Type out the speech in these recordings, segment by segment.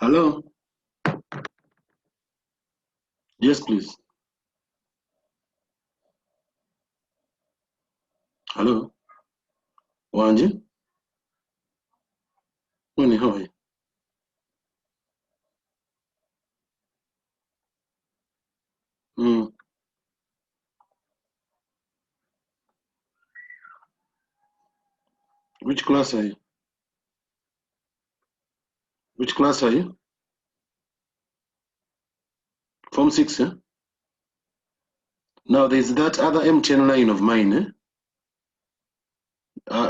Hello? Yes, please. Hello? Wanje? Morning, how are you? Which class are you? Which class are you? Form 6, eh? Now, there's that other MTN line of mine, eh?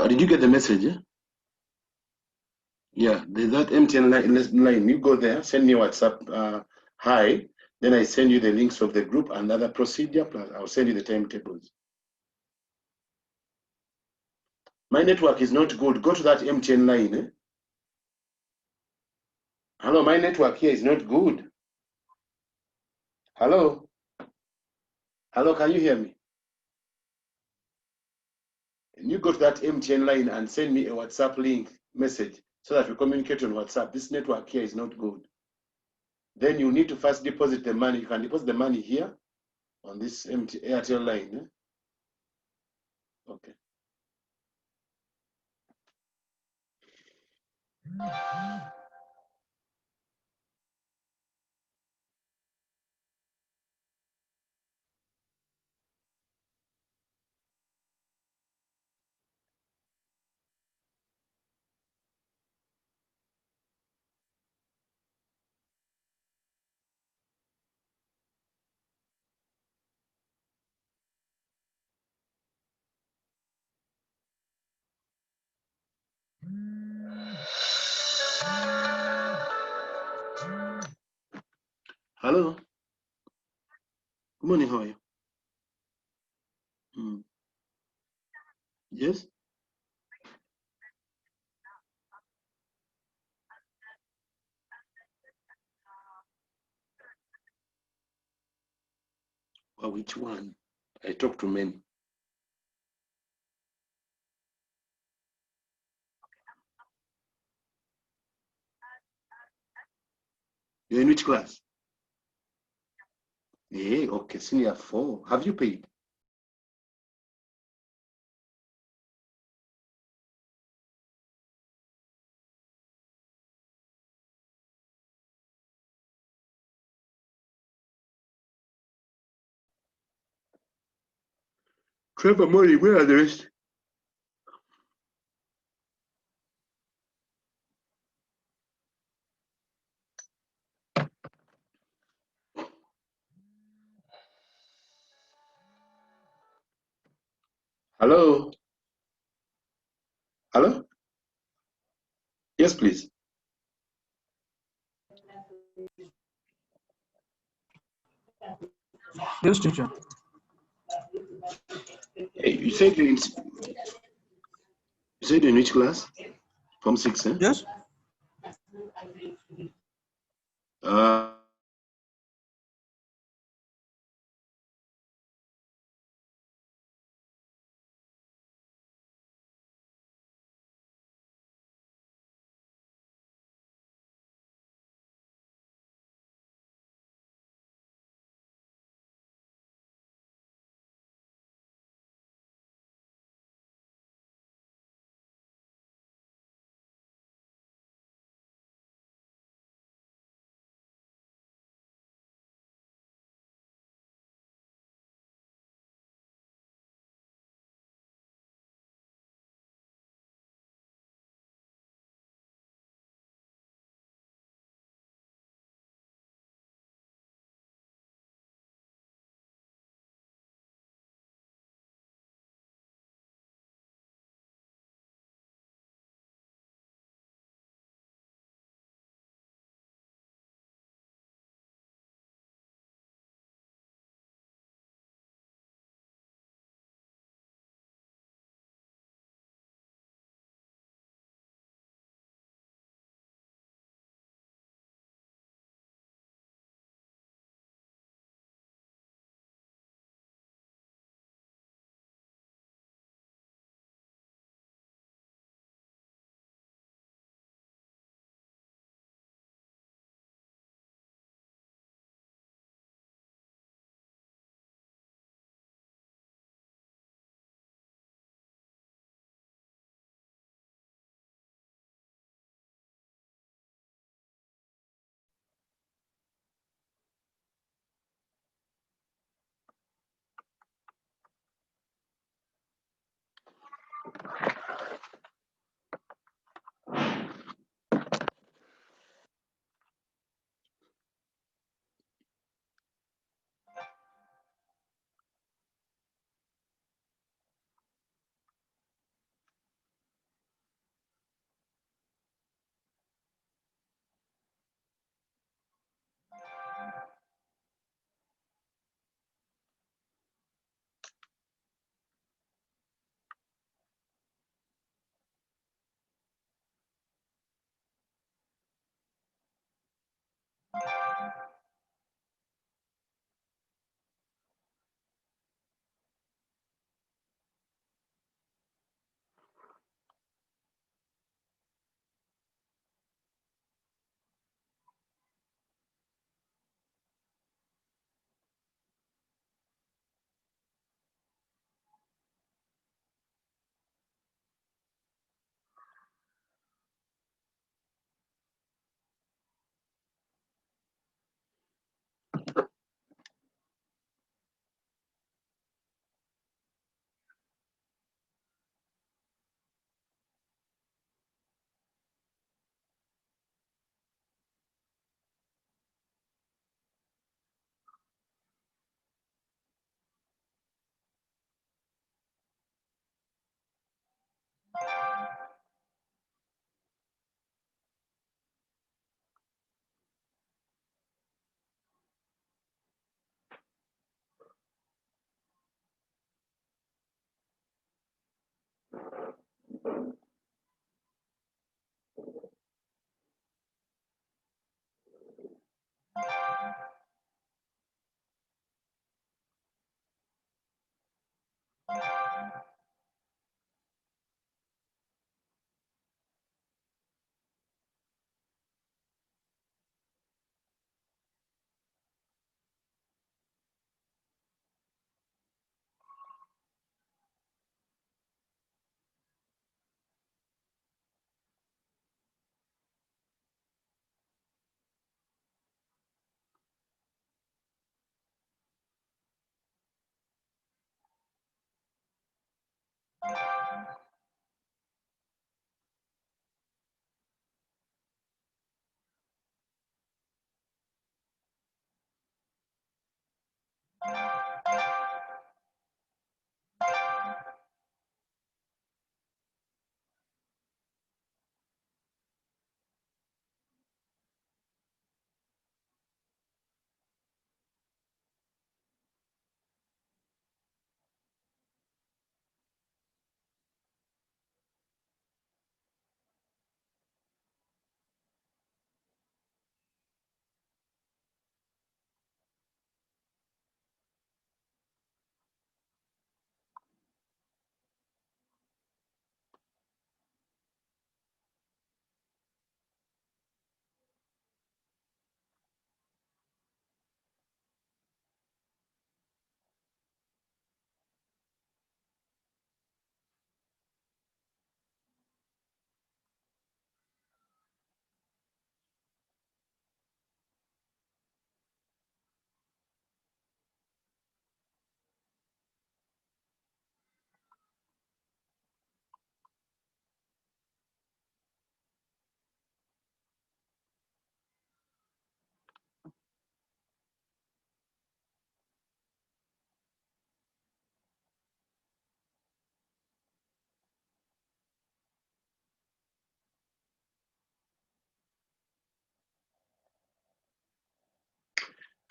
Did you get the message, eh? Yeah, there's that MTN line. You go there, send me WhatsApp, hi. Then I send you the links of the group and other procedure, plus I'll send you the timetables. My network is not good. Go to that MTN line, eh? Hello, my network here is not good. Hello? Hello, can you hear me? You go to that MTN line and send me a WhatsApp link message so that we communicate on WhatsApp. This network here is not good. Then you need to first deposit the money. You can deposit the money here on this Airtel line. Eh? Okay. Hello. Good morning. How are you? Yes. Well, which one? I talk to many. You're in which class? Yeah, okay, senior 4. Have you paid? Trevor Murray, where are the rest? Hello? Hello? Yes, please. Yes, teacher. Hey, you said you're in which class? Form 6, eh? Yes.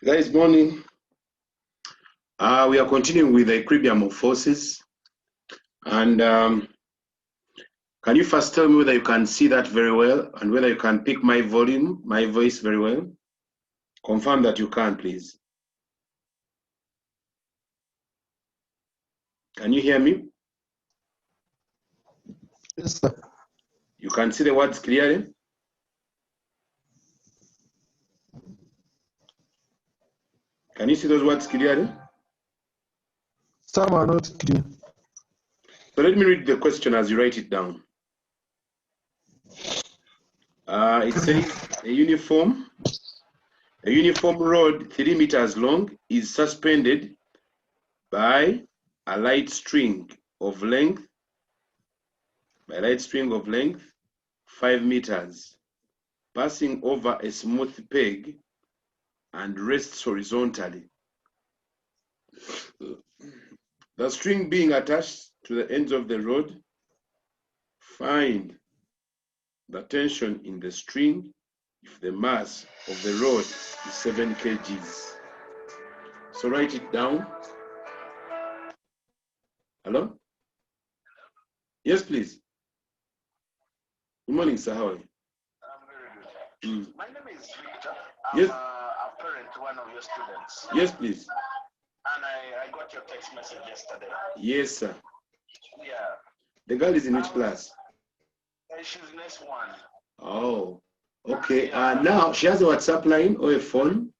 Guys, morning. We are continuing with the equilibrium of forces. And can you first tell me whether you can see that very well and whether you can pick my volume, my voice very well? Confirm that you can, please. Can you hear me? Yes, sir. You can see the words clearly? Can you see those words clearly? Some are not clear. So let me read the question as you write it down. It says a uniform rod 3 meters long is suspended by a light string of length by a light string of length 5 meters, passing over a smooth peg and rests horizontally. The string being attached to the ends of the rod, find the tension in the string if the mass of the rod is 7 kgs. So write it down. Hello? Yes, please. Good morning, sir. How are you? I'm very good. My name is Victor. I'm Yes. a parent, one of your students. Yes, please. And I got your text message yesterday. Yes, sir. Yeah. The girl is in which class? She's in S1. Oh, okay. Now she has a WhatsApp line or a phone?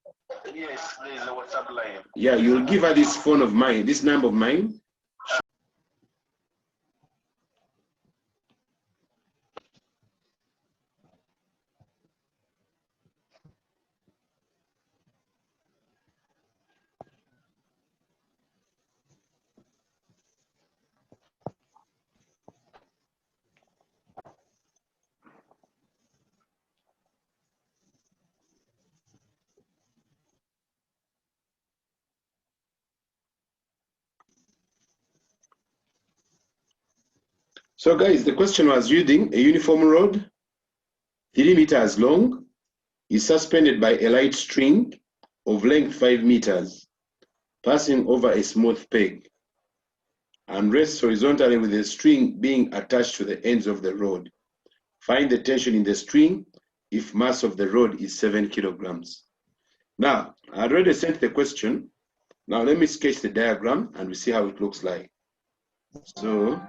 Yes, there's a WhatsApp line. Yeah, you'll give her this phone of mine, this number of mine. So guys, the question was using a uniform rod, 3 meters long, is suspended by a light string of length 5 meters, passing over a smooth peg, and rests horizontally with the string being attached to the ends of the rod. Find the tension in the string if mass of the rod is 7 kilograms. Now, I already sent the question. Now let me sketch the diagram and we see how it looks like. So,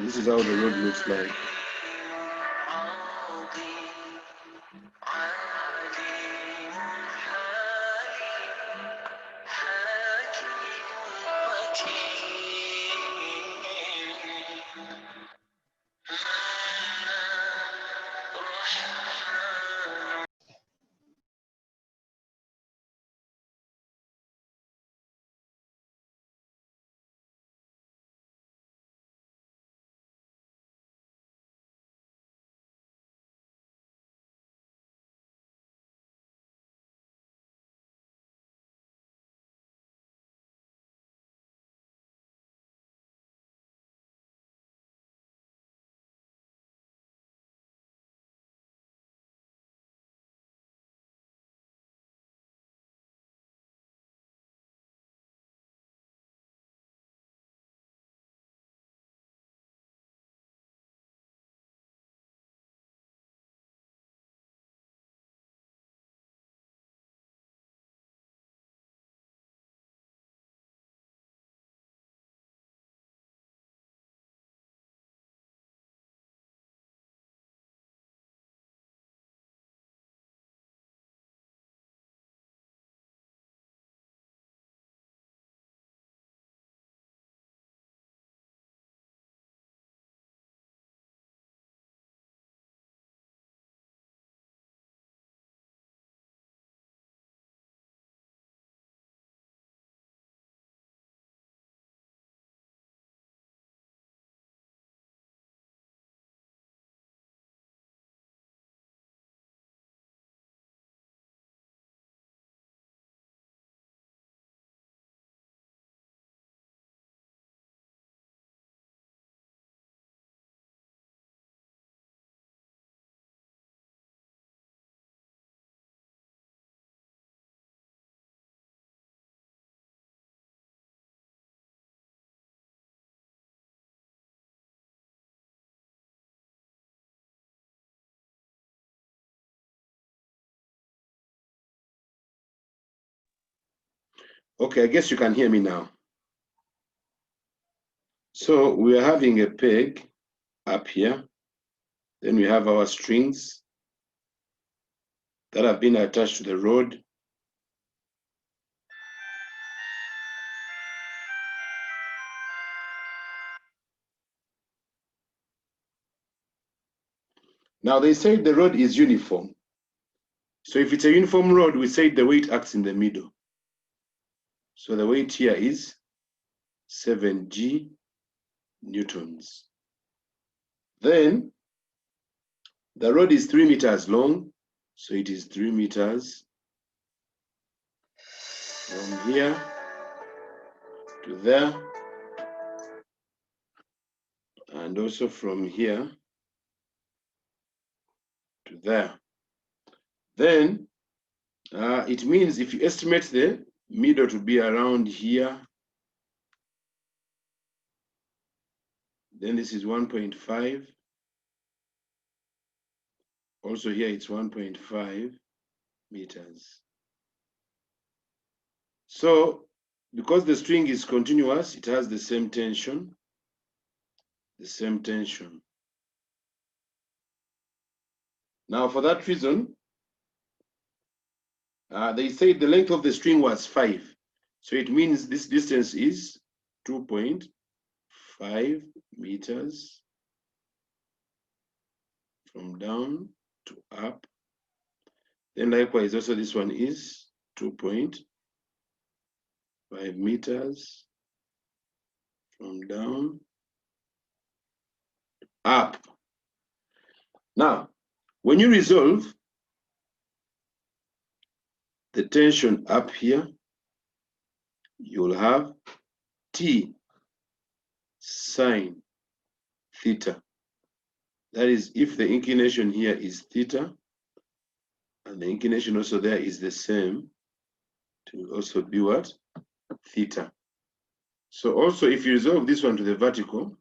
this is how the rod looks like. Okay, I guess you can hear me now. So we are having a peg up here. Then we have our strings that have been attached to the rod. Now they say the rod is uniform. So if it's a uniform rod, we say the weight acts in the middle. So the weight here is 7g newtons. Then the rod is 3 meters long, so it is 3 meters from here to there, and also from here to there. Then it means if you estimate the middle to be around here, then this is 1.5. Also here it's 1.5 meters. So because the string is continuous, it has the same tension. Now for that reason, they say the length of the string was 5. So it means this distance is 2.5 meters from down to up. Then likewise, also this one is 2.5 meters from down to up. Now, when you resolve the tension up here, you'll have T sine theta. That is, if the inclination here is theta, and the inclination also there is the same, it will also be what? Theta. So also, if you resolve this one to the vertical,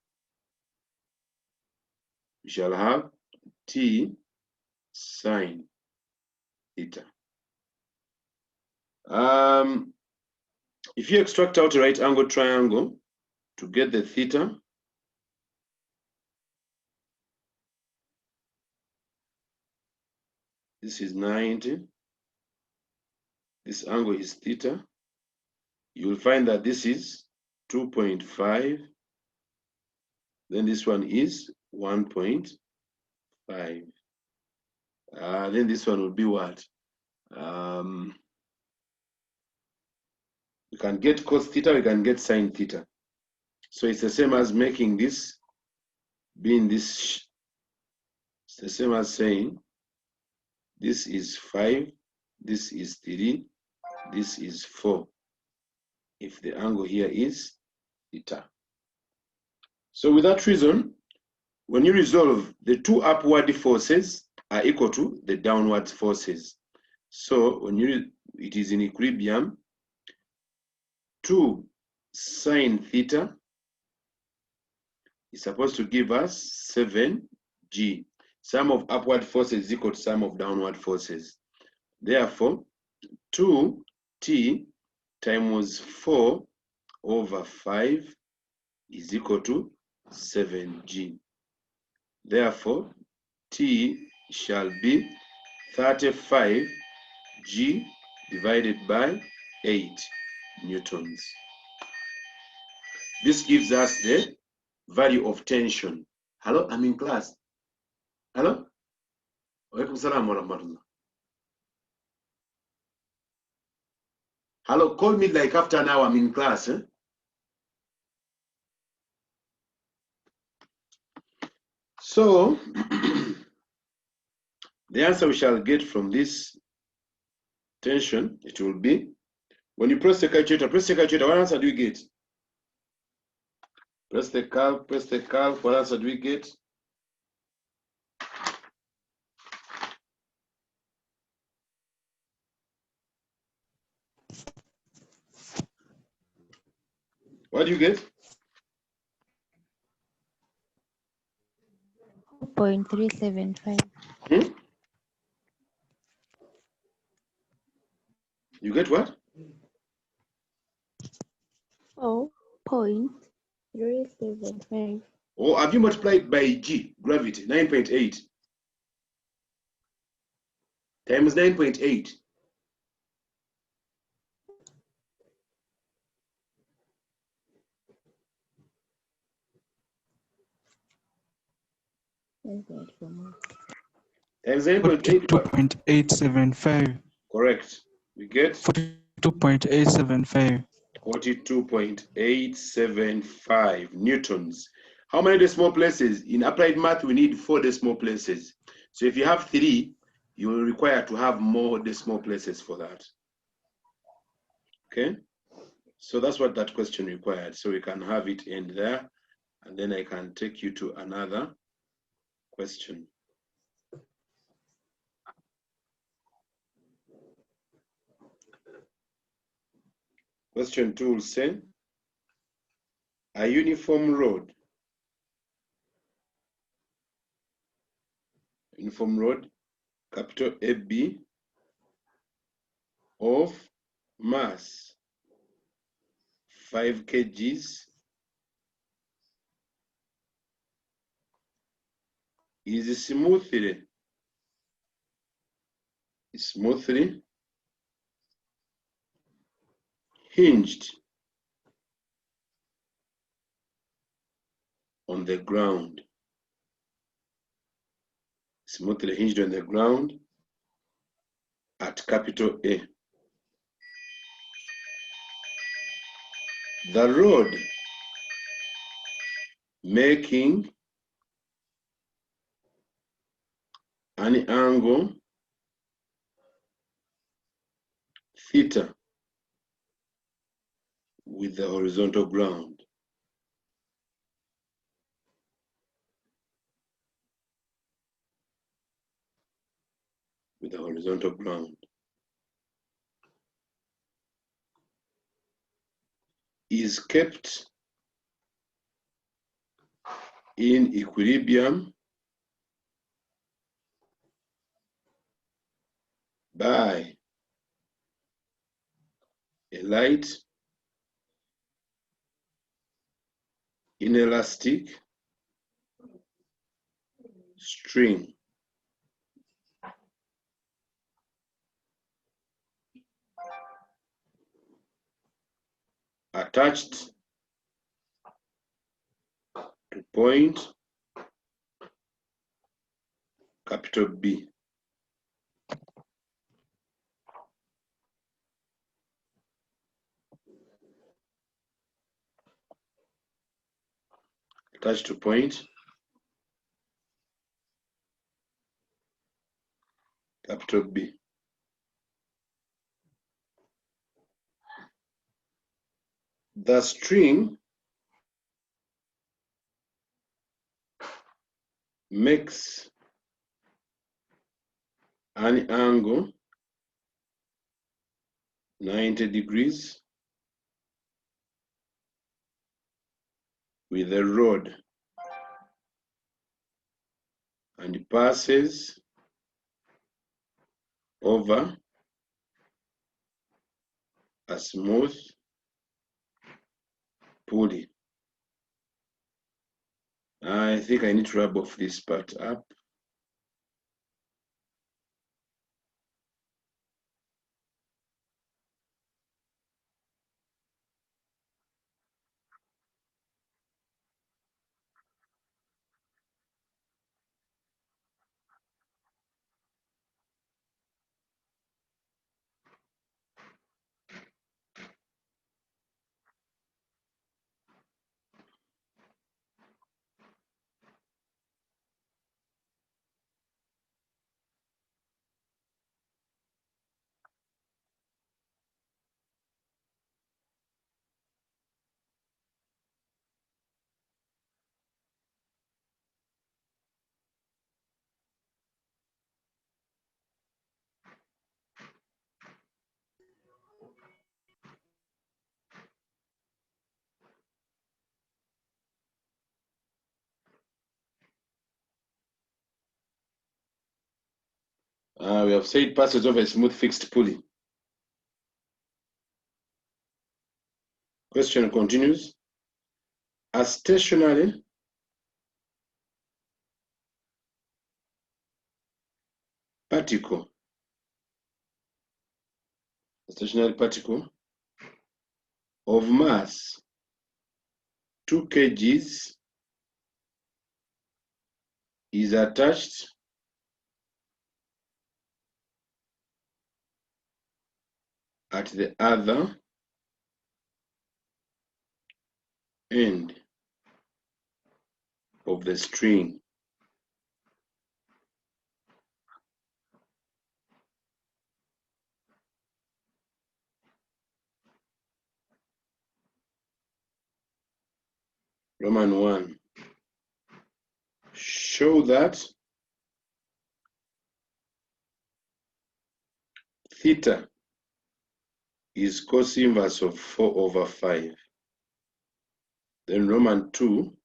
we shall have T sine theta. If you extract out a right angle triangle to get the theta, this is 90. This angle is theta. You will find that this is 2.5. Then this one is 1.5. Then this one will be what? We can get cos theta, we can get sine theta. So it's the same as making this being this. It's the same as saying this is 5, this is 3, this is 4. If the angle here is theta. So with that reason, when you resolve, the two upward forces are equal to the downward forces. So when it is in equilibrium, 2 sine theta is supposed to give us 7g. Sum of upward forces is equal to sum of downward forces. Therefore, 2t times 4 over 5 is equal to 7g. Therefore, T shall be 35g divided by 8 newtons. This gives us the value of tension. Hello, I'm in class. Hello? Walaikum salam wa rahmatullah. Hello, call me like after an hour, I'm in class. Eh? So, the answer we shall get from this tension, it will be, when you press the calculator, what answer do you get? Press the calc, what answer do we get? What do you get? 0.375. You get what? 0.375. Or have you multiplied by G, gravity, 9.8 times 9.8? Times 9.8. 42.875. Correct. We get 42.875. 42.875 newtons. How many decimal places? In applied math, we need 4 decimal places. So if you have 3, you will require to have more decimal places for that. Okay? So that's what that question required. So we can have it end there, and then I can take you to another question. Question 2 will say, a uniform road capital AB of mass 5 kgs is smoothly hinged on the ground. Smoothly hinged on the ground at capital A. The road making an angle theta with the horizontal ground. With the horizontal ground is kept in equilibrium by a light inelastic string attached to point capital B. Attached to point capital B. The string makes an angle 90 degrees with the rod and passes over a smooth pulley. I think I need to rub off this part up. We have said passes over a smooth fixed pulley. Question continues. A stationary particle of mass 2 kgs is attached at the other end of the string. Roman 1. Show that theta is cos inverse of 4 over 5. Then Roman 2.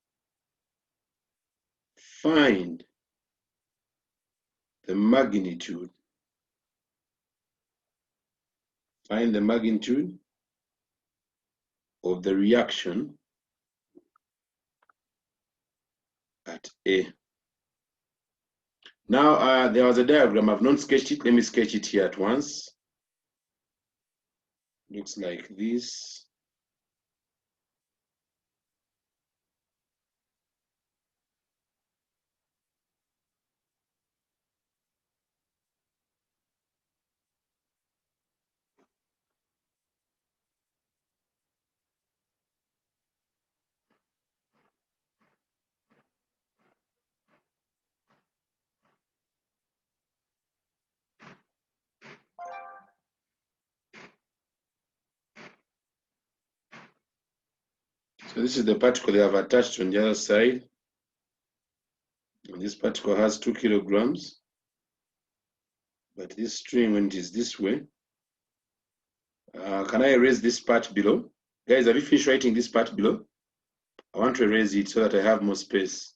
Find the magnitude. Find the magnitude of the reaction at A. Now, there was a diagram. I've not sketched it. Let me sketch it here at once. Looks like this. So this is the particle they have attached on the other side. And this particle has 2 kilograms. But this string, when it is this way, can I erase this part below? Guys, have you finished writing this part below? I want to erase it so that I have more space.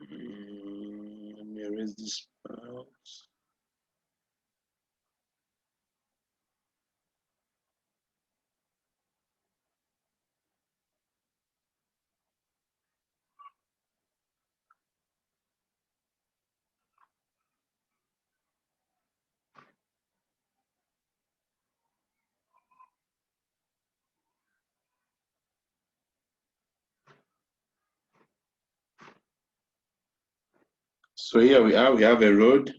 Let me erase this part. So here we have a rod.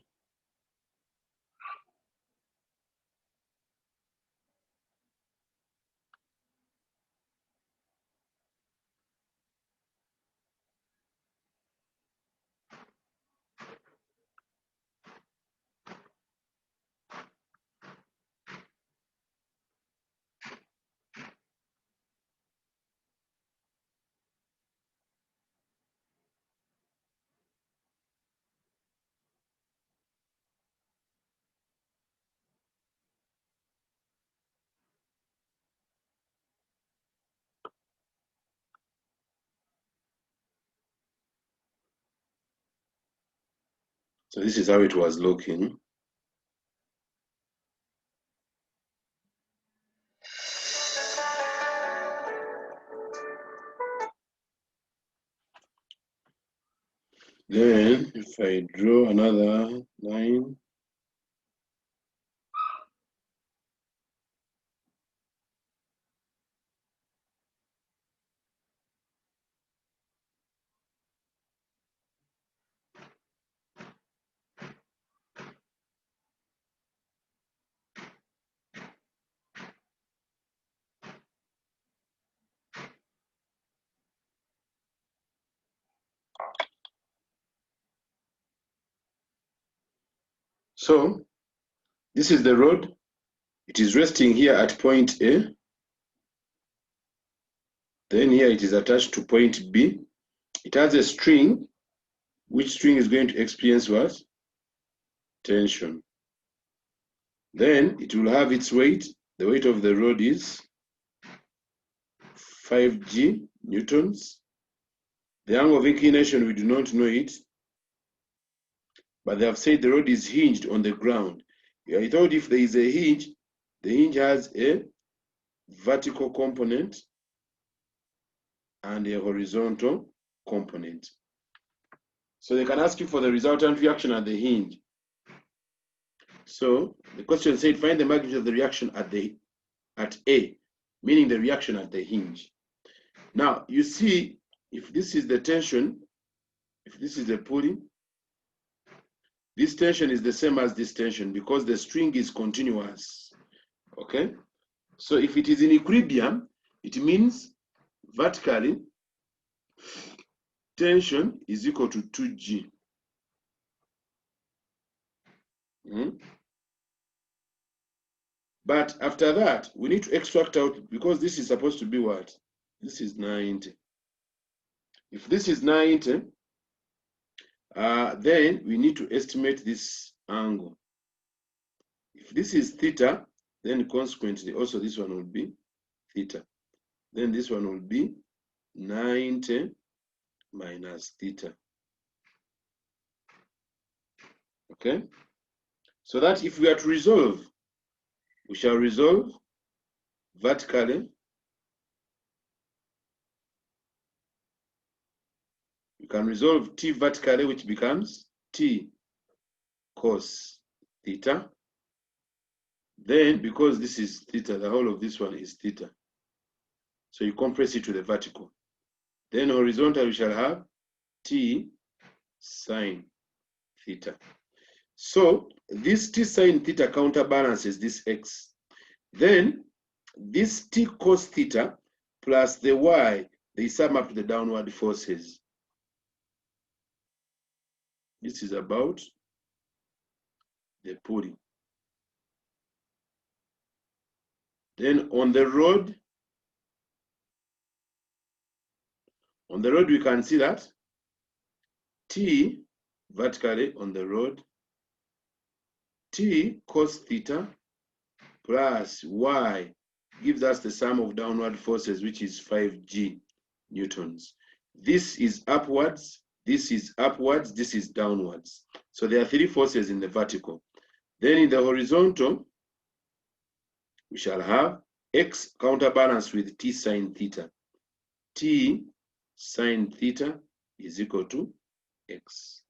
So this is how it was looking. Then if I draw another line, so this is the rod. It is resting here at point A. Then here it is attached to point B. It has a string. Which string is going to experience what? Tension. Then it will have its weight. The weight of the rod is 5g newtons. The angle of inclination, we do not know it, but they have said the rod is hinged on the ground. I thought if there is a hinge, the hinge has a vertical component and a horizontal component. So they can ask you for the resultant reaction at the hinge. So the question said, find the magnitude of the reaction at A, meaning the reaction at the hinge. Now, you see, if this is the tension, if this is the pulling, This tension is the same as this tension because the string is continuous. Okay? So if it is in equilibrium, it means vertically tension is equal to 2G. But after that, we need to extract out, because this is supposed to be what? This is 90. If this is 90, then we need to estimate this angle. If this is theta, then consequently also this one will be theta. Then this one will be 90 minus theta. Okay? So that if we are to resolve, we shall resolve vertically. You can resolve t vertically, which becomes t cos theta. Then, because this is theta, the whole of this one is theta. So you compress it to the vertical. Then horizontal, we shall have t sine theta. So this t sine theta counterbalances this x. Then this t cos theta plus the y, they sum up to the downward forces. This is about the pulling. Then on the rod we can see that t vertically on the rod, t cos theta plus y gives us the sum of downward forces, which is 5G newtons. This is upwards, this is upwards, this is downwards. So there are three forces in the vertical. Then in the horizontal, we shall have x counterbalanced with t sine theta. T sine theta is equal to x.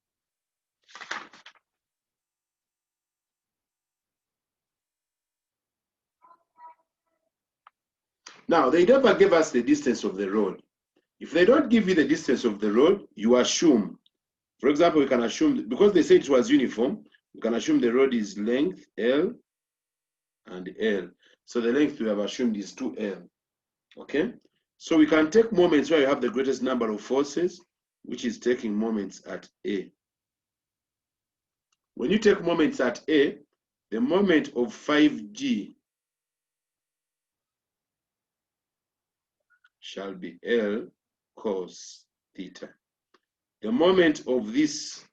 Now, they never give us the distance of the rod. If they don't give you the distance of the rod, you assume. For example, we can assume, because they said it was uniform, we can assume the rod is length L and L. So the length we have assumed is 2L. Okay? So we can take moments where you have the greatest number of forces, which is taking moments at A. When you take moments at A, the moment of 5G shall be L cos theta. The moment of this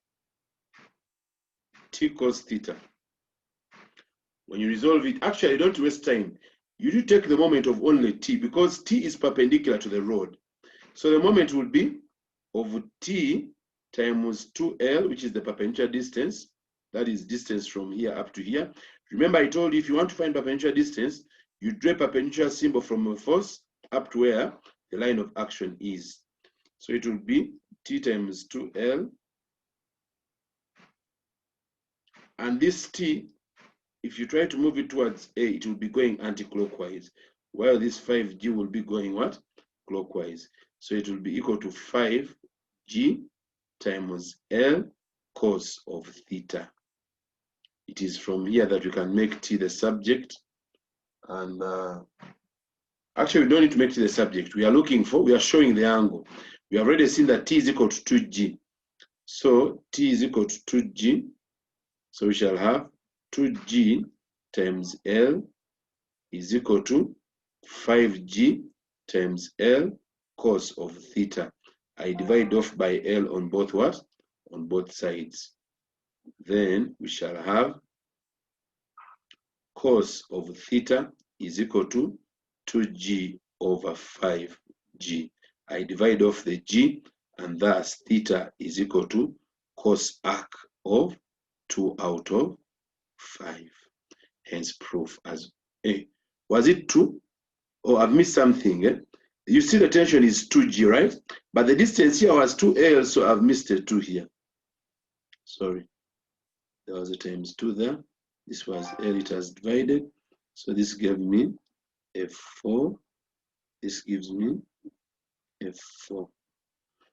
t cos theta, when you resolve it, actually don't waste time. You do take the moment of only t, because t is perpendicular to the rod. So the moment will be of t times 2L, which is the perpendicular distance. That is distance from here up to here. Remember, I told you if you want to find perpendicular distance, you draw a perpendicular symbol from a force up to where the line of action is. So it will be t times 2L. And this t, if you try to move it towards A, it will be going anti-clockwise, while this 5G will be going what? Clockwise. So it will be equal to 5G times L cos of theta. It is from here that we can make t the subject. And actually, we don't need to make t the subject. We are showing the angle. We have already seen that t is equal to 2G. So t is equal to 2G. So we shall have 2G times L is equal to 5G times L cos of theta. I divide off by L on both what? On both sides. Then we shall have cos of theta is equal to 2G over 5G. I divide off the G, and thus theta is equal to cos arc of 2 out of 5. Hence proof as A. Was it 2? Oh, I've missed something. Eh? You see the tension is 2G, right? But the distance here was 2L, so I've missed a 2 here. Sorry. There was a times 2 there. This was L, it has divided. So this gave me a 4. This gives me a 4.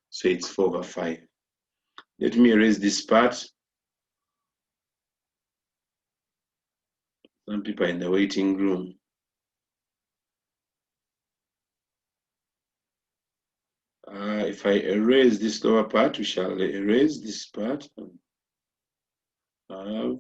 So it's 4 over 5. Let me erase this part. Some people are in the waiting room. If I erase this lower part, we shall erase this part. Have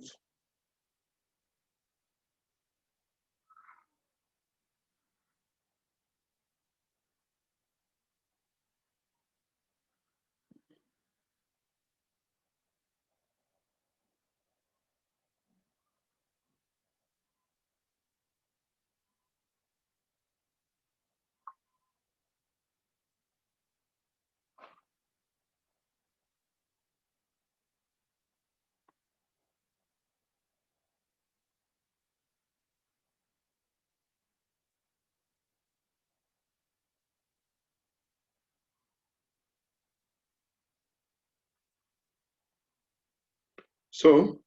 so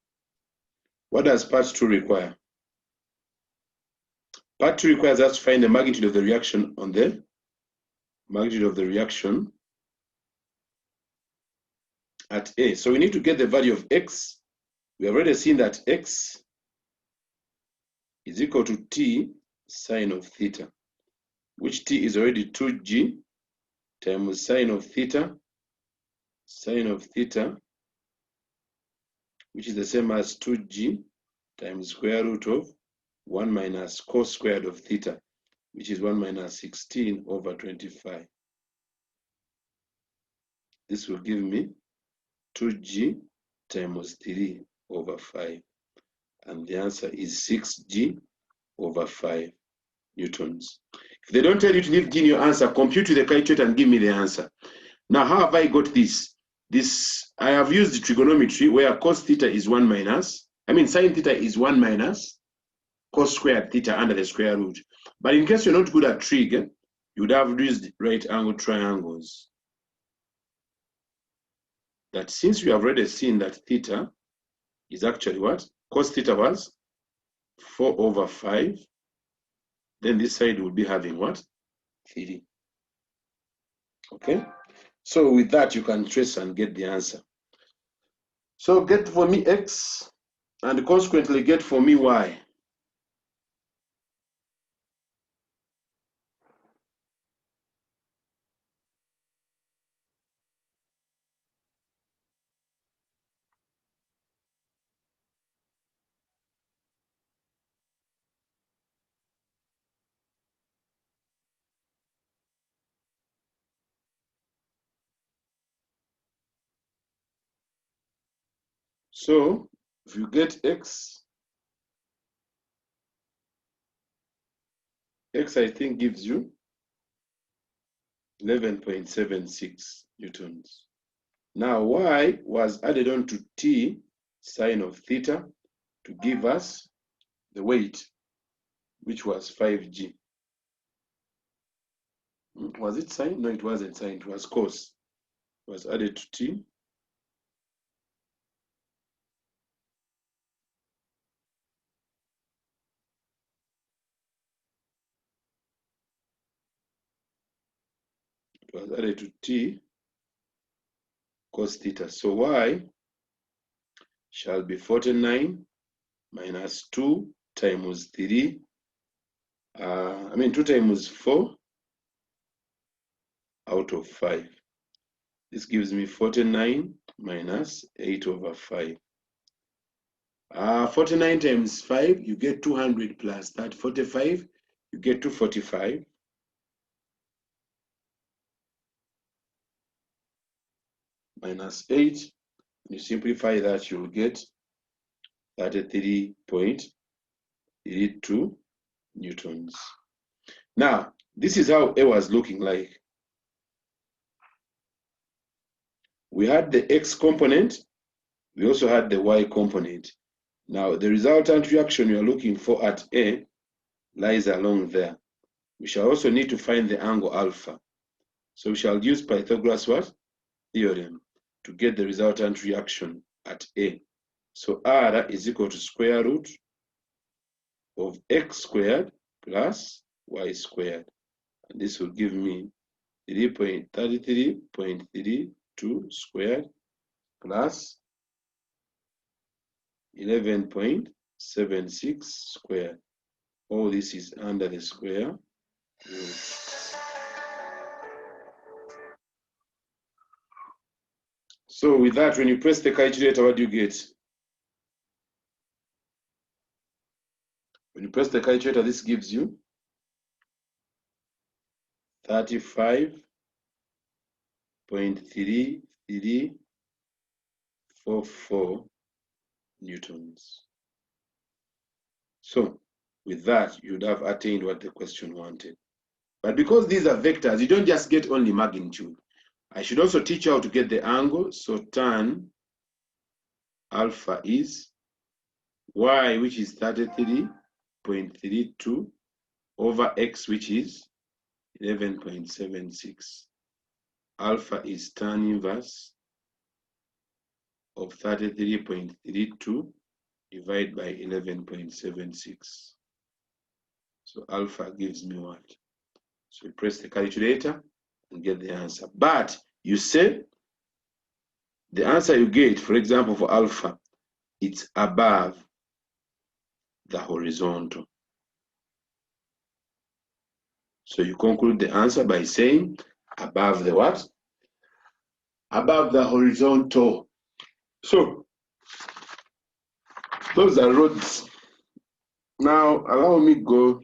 what does part 2 require? Part 2 requires us to find the magnitude of the reaction on the magnitude of the reaction at A. So we need to get the value of X. We have already seen that X is equal to T sine of theta, which T is already 2G times sine of theta, which is the same as 2G times square root of 1 minus cos squared of theta, which is 1 minus 16 over 25. This will give me 2G times 3 over 5. And the answer is 6G over 5 newtons. If they don't tell you to leave G in your answer, compute with the calculator and give me the answer. Now, how have I got this? I have used trigonometry where cos theta is 1 minus, sin theta is 1 minus cos squared theta under the square root. But in case you're not good at trig, you would have used right angle triangles. That since we have already seen that theta is actually what? Cos theta was 4 over 5. Then this side will be having what? 3. Okay? So with that, you can trace and get the answer. So get for me X and consequently get for me Y. So if you get X I think gives you 11.76 newtons. Now Y was added on to T sine of theta to give us the weight, which was 5G. Was it sine? No, it wasn't sine, it was cos. It was added to T. It was added to T cos theta. So Y shall be 49 minus 2 times 3. 2 times 4 out of 5. This gives me 49 minus 8 over 5. 49 times 5, you get 200 plus that 45, you get 245. Minus 8, you simplify that, you'll get 33.32 newtons. Now, this is how A was looking like. We had the X component, we also had the Y component. Now, the resultant reaction we are looking for at A lies along there. We shall also need to find the angle alpha. So we shall use Pythagoras what? Theorem to get the resultant reaction at A. So R is equal to square root of X squared plus Y squared. And this will give me 33.32 squared plus 11.76 0.76 squared. All this is under the square root. So with that, when you press the calculator, what do you get? When you press the calculator, this gives you 35.3344 newtons. So with that, you'd have attained what the question wanted. But because these are vectors, you don't just get only magnitude. I should also teach you how to get the angle. So tan alpha is y, which is 33.32 over x, which is 11.76. Alpha is tan inverse of 33.32 divided by 11.76. So alpha gives me what? So you press the calculator and get the answer. But you say the answer you get, for example, for alpha, it's above the horizontal. So you conclude the answer by saying above the what? Above the horizontal. So those are roads. Now allow me go.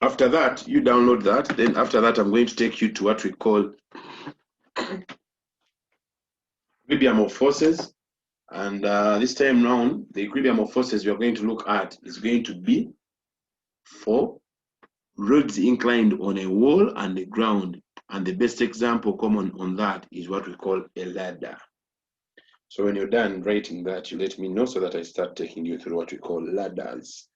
After that, you download that. Then after that, I'm going to take you to what we call equilibrium of forces. And this time round, the equilibrium of forces we are going to look at is going to be for roads inclined on a wall and the ground. And the best example common on that is what we call a ladder. So when you're done writing that, you let me know so that I start taking you through what we call ladders.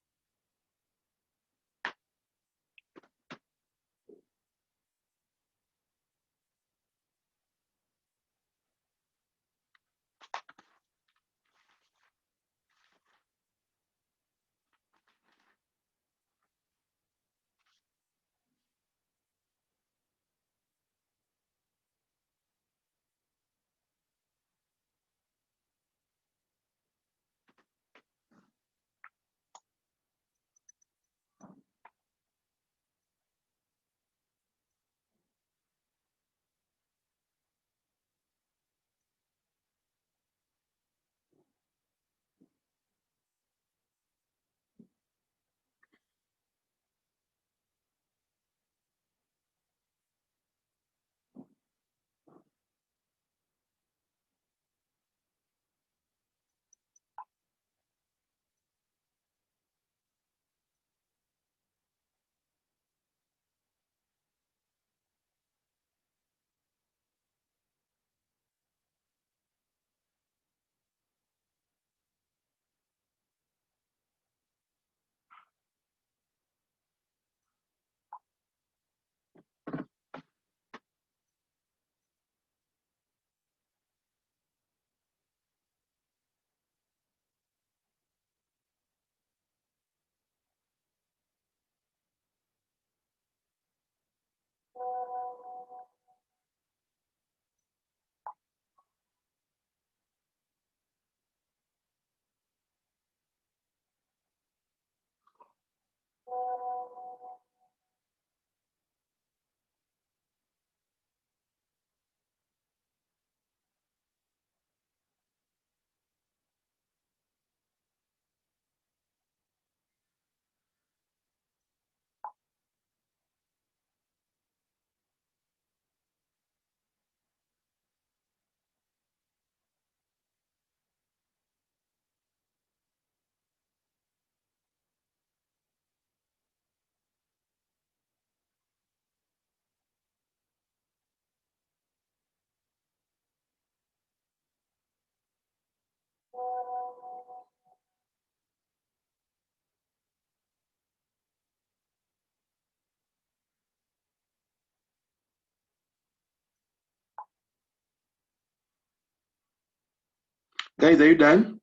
Guys, are you done?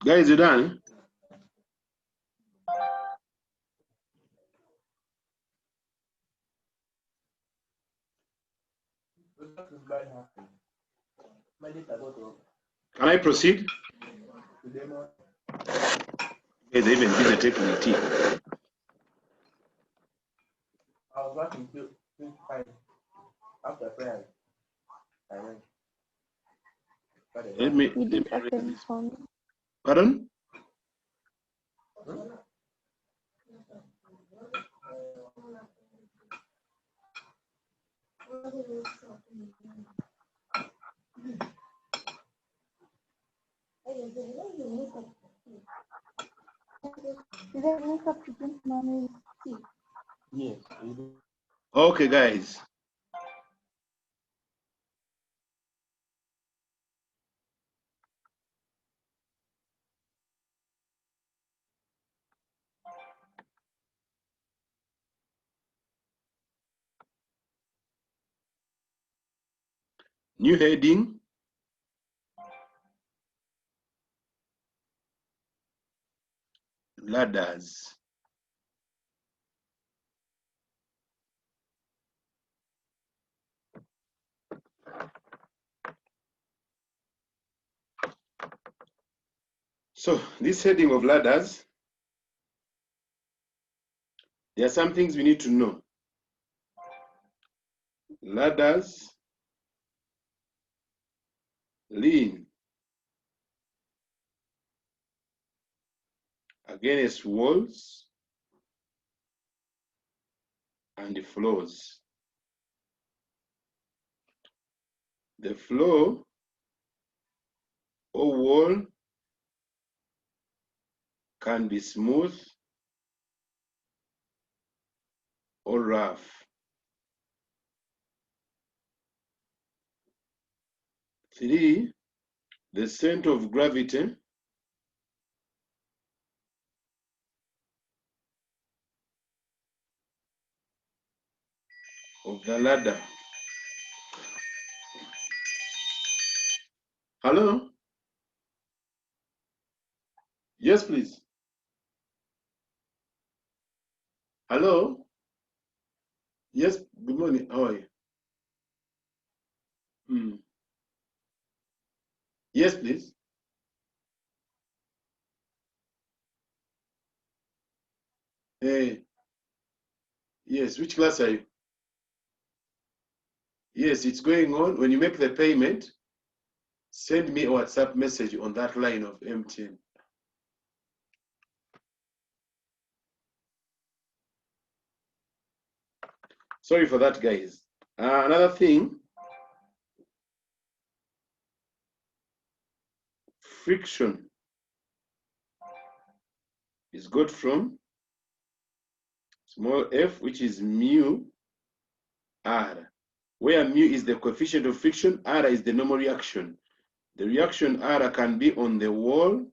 Guys, you done? Can I proceed? Guys, even busy taking the tea. I was watching till 5 after prayer. I went. Let me You did read open this. for me. Pardon? Yes. Okay, guys. New heading. Ladders. So this heading of ladders, there are some things we need to know. Ladders lean against walls and floors. The floor or wall can be smooth or rough. Three, the center of gravity of the ladder. Hello? Yes, please. Hello? Yes, good morning. How are you? Yes, please. Yes, which class are you? Yes, it's going on. When you make the payment, send me a WhatsApp message on that line of MTN. Sorry for that, guys. Another thing, friction is got from small f, which is mu r, where mu is the coefficient of friction, r is the normal reaction. The reaction r can be on the wall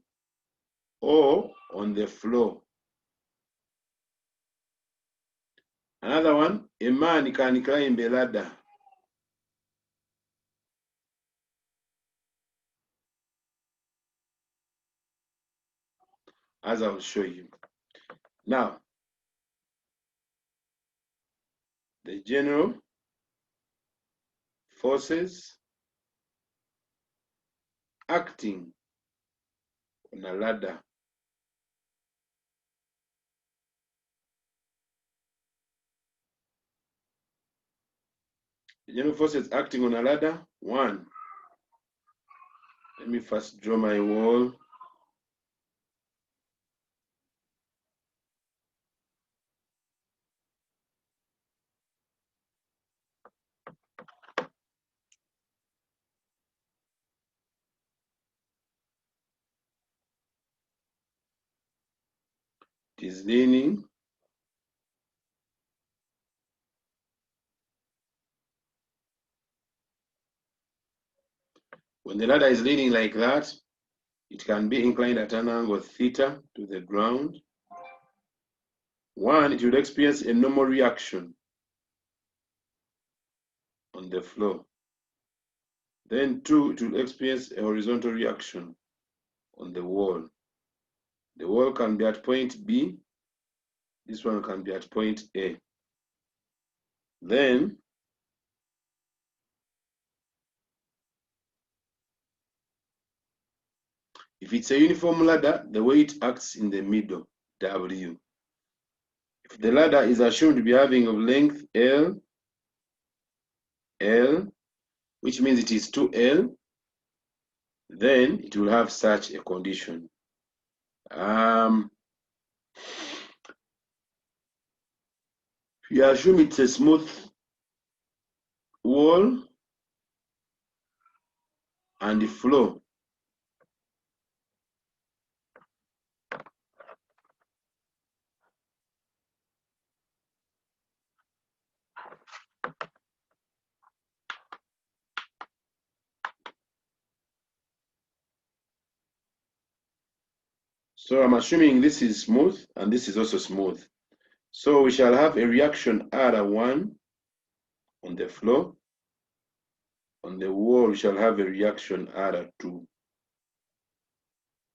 or on the floor. Another one, a man can climb a ladder. As I will show you. Now, the general forces acting on a ladder. The general forces acting on a ladder. One, let me first draw my wall. It is leaning. When the ladder is leaning like that, it can be inclined at an angle theta to the ground. One, it will experience a normal reaction on the floor. Then 2, it will experience a horizontal reaction on the wall. The wall can be at point B. This one can be at point A. Then if it's a uniform ladder, the weight acts in the middle, W. If the ladder is assumed to be having of length L, which means it is 2L, then it will have such a condition. We assume it's a smooth wall and the floor. So I'm assuming this is smooth and this is also smooth. So we shall have a reaction R1 on the floor. On the wall, we shall have a reaction R2.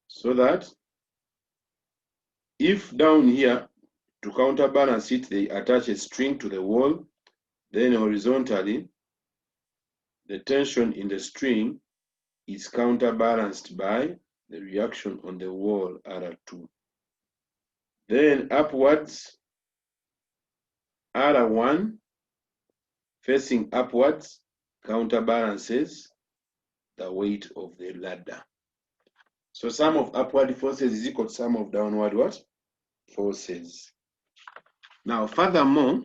So that if down here, to counterbalance it, they attach a string to the wall, then horizontally, the tension in the string is counterbalanced by the reaction on the wall R2. Then upwards, R1 facing upwards counterbalances the weight of the ladder. So sum of upward forces is equal to sum of downward what? Forces. Now furthermore,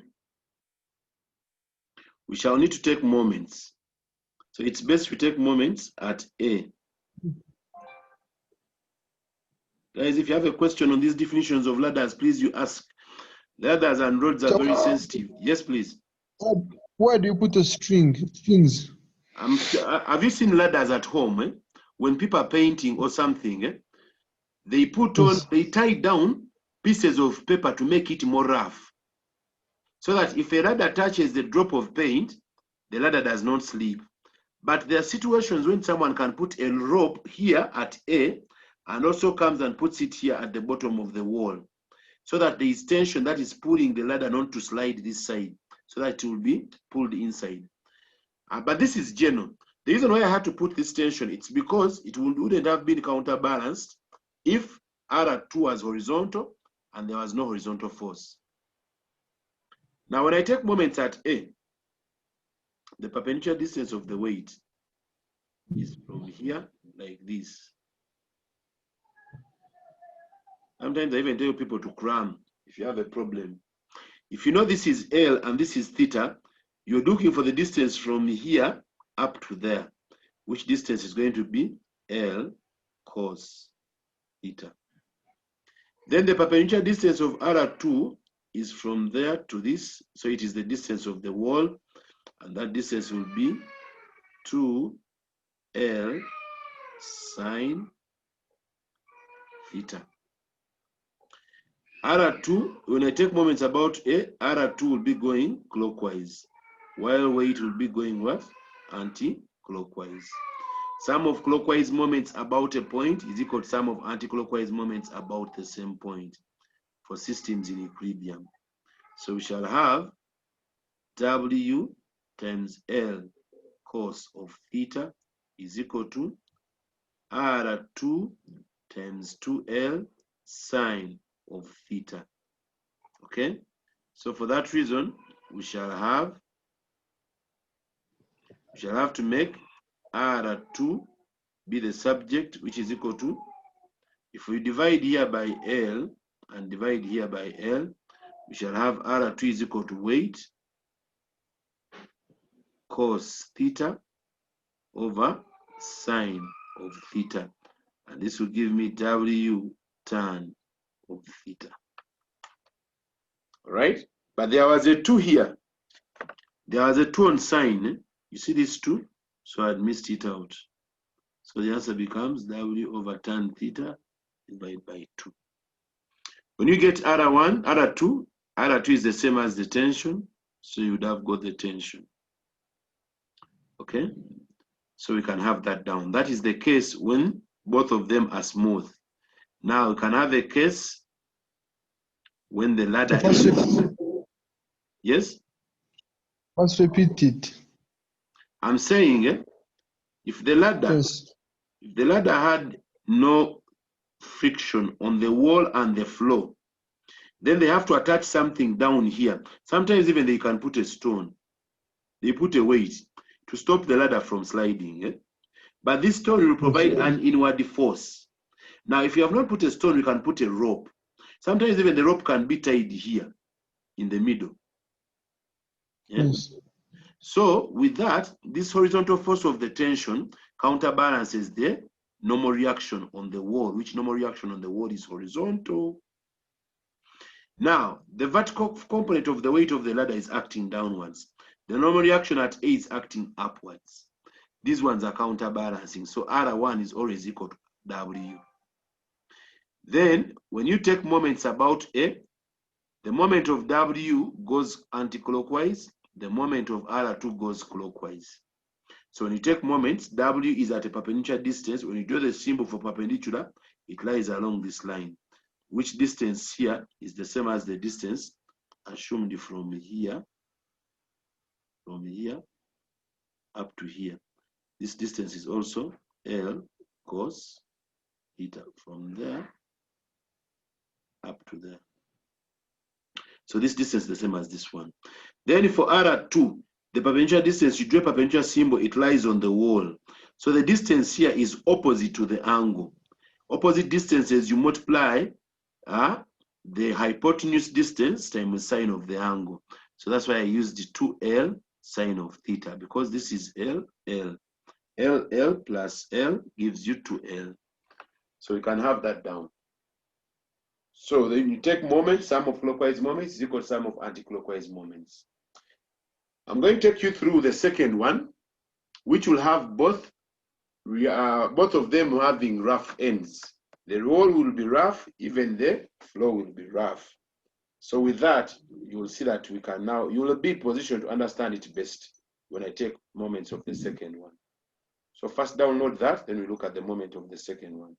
we shall need to take moments. So it's best we take moments at A. Guys, if you have a question on these definitions of ladders, please you ask. Ladders and rods are very sensitive. Yes, please. Where do you put a strings? Have you seen ladders at home? Eh? When people are painting or something, they put on, they tie down pieces of paper to make it more rough. So that if a ladder touches the drop of paint, the ladder does not slip. But there are situations when someone can put a rope here at A and also comes and puts it here at the bottom of the wall, so that there is tension that is pulling the ladder not to slide this side, so that it will be pulled inside. But this is general. The reason why I had to put this tension, it's because it wouldn't have been counterbalanced if R2 was horizontal and there was no horizontal force. Now, when I take moments at A, the perpendicular distance of the weight is from here, like this. Sometimes I even tell people to cram if you have a problem. If you know this is L and this is theta, you're looking for the distance from here up to there, which distance is going to be L cos theta. Then the perpendicular distance of R2 is from there to this, so it is the distance of the wall, and that distance will be 2L sine theta. R2, when I take moments about A, R2 will be going clockwise, while weight will be going what? Anti-clockwise. Sum of clockwise moments about a point is equal to sum of anti-clockwise moments about the same point for systems in equilibrium. So we shall have W times L cos of theta is equal to R2 times 2L sine of theta. Okay, so for that reason we shall have to make R2 be the subject, which is equal to, if we divide here by L and divide here by L, we shall have R2 is equal to weight cos theta over sine of theta, and this will give me W tan of theta. All right, but there was a 2 here. There was a 2 on sine. You see this 2? So I missed it out. So the answer becomes W over tan theta divided by 2. When you get R2 is the same as the tension, so you would have got the tension. Okay? So we can have that down. That is the case when both of them are smooth. Now we can have a case when the ladder So first, is... Yes? first repeat it. I'm saying if the ladder Yes. had no friction on the wall and the floor, then they have to attach something down here. Sometimes even they can put a stone. They put a weight to stop the ladder from sliding. But this stone will provide an inward force. Now, if you have not put a stone, you can put a rope. Sometimes even the rope can be tied here in the middle. Yes. So with that, this horizontal force of the tension counterbalances the normal reaction on the wall, which normal reaction on the wall is horizontal. Now, the vertical component of the weight of the ladder is acting downwards. The normal reaction at A is acting upwards. These ones are counterbalancing. So R1 is always equal to W. Then, when you take moments about A, the moment of W goes anti-clockwise, the moment of R2 goes clockwise. So when you take moments, W is at a perpendicular distance. When you draw the symbol for perpendicular, it lies along this line, which distance here is the same as the distance assumed from here up to here. This distance is also L cos theta from there up to there. So this distance is the same as this one. Then for R2, the perpendicular distance, you draw a perpendicular symbol, it lies on the wall. So the distance here is opposite to the angle. Opposite distances, you multiply the hypotenuse distance times sine of the angle. So that's why I used the 2L sine of theta, because this is L, L. L plus L gives you 2L. So you can have that down. So then you take moments, sum of clockwise moments is equal to sum of anti-clockwise moments. I'm going to take you through the second one, which will have both of them having rough ends. The wall will be rough, even the floor will be rough. So with that, you will see that we can now, you will be in position to understand it best when I take moments of the second one. So first download that, then we look at the moment of the second one.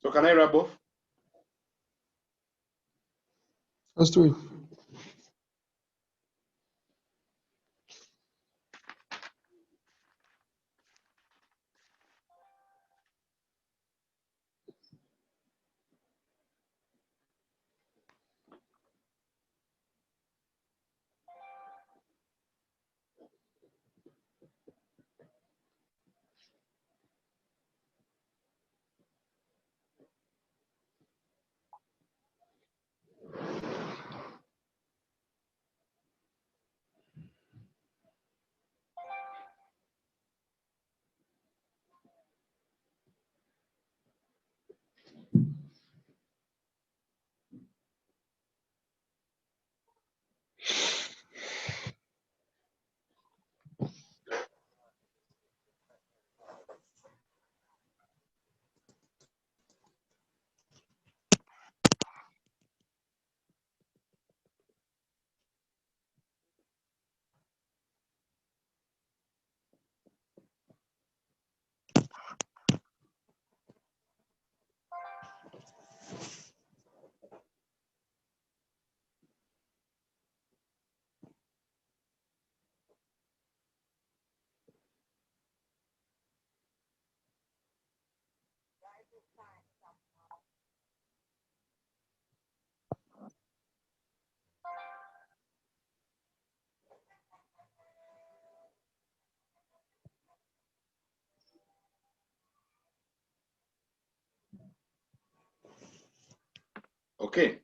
So can I rub off? Let's do it. Okay.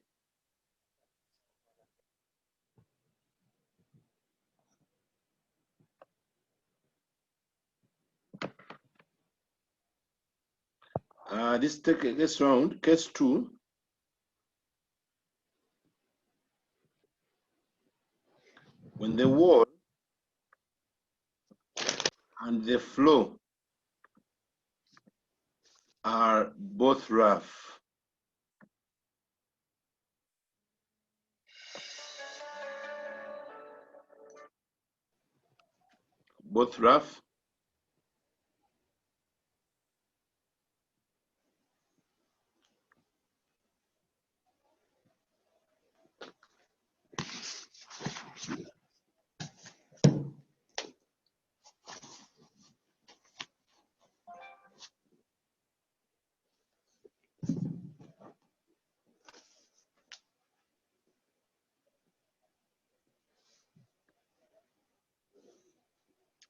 This round, case 2. When the wall and the floor are both rough,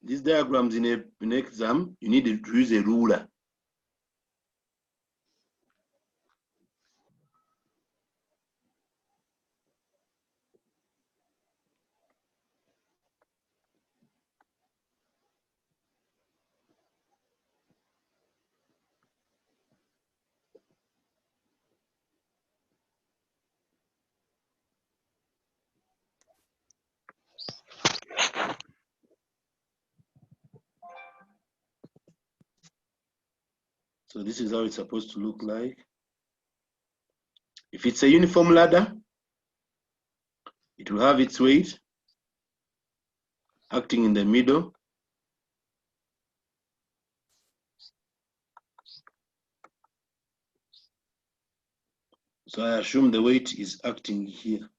these diagrams in an exam, you need to use a ruler. So this is how it's supposed to look like. If it's a uniform ladder, it will have its weight acting in the middle. So I assume the weight is acting here.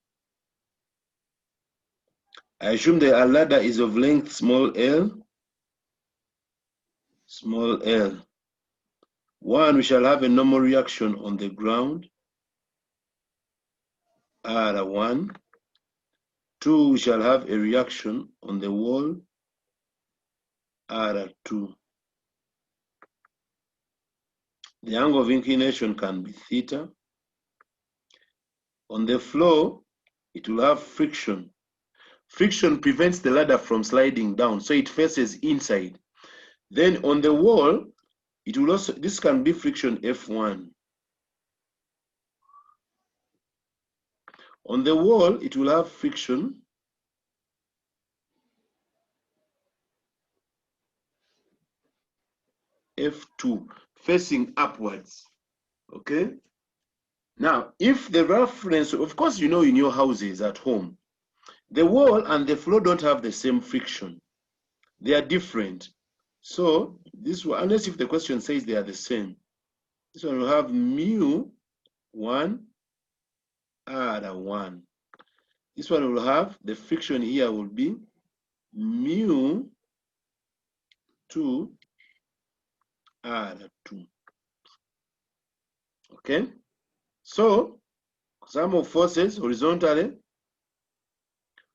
I assume the ladder is of length small l. One, we shall have a normal reaction on the ground, R1. 2, we shall have a reaction on the wall, R2. The angle of inclination can be theta. On the floor, it will have friction. Friction prevents the ladder from sliding down, so it faces inside. Then on the wall, it will also, this can be friction F1. On the wall, it will have friction F2, facing upwards, okay? Now, if the reference, of course, you know in your houses at home, the wall and the floor don't have the same friction. They are different. So this one, unless if the question says they are the same, this one will have mu1 R1. This one will have, the friction here will be mu2 R2. Okay? So, sum of forces horizontally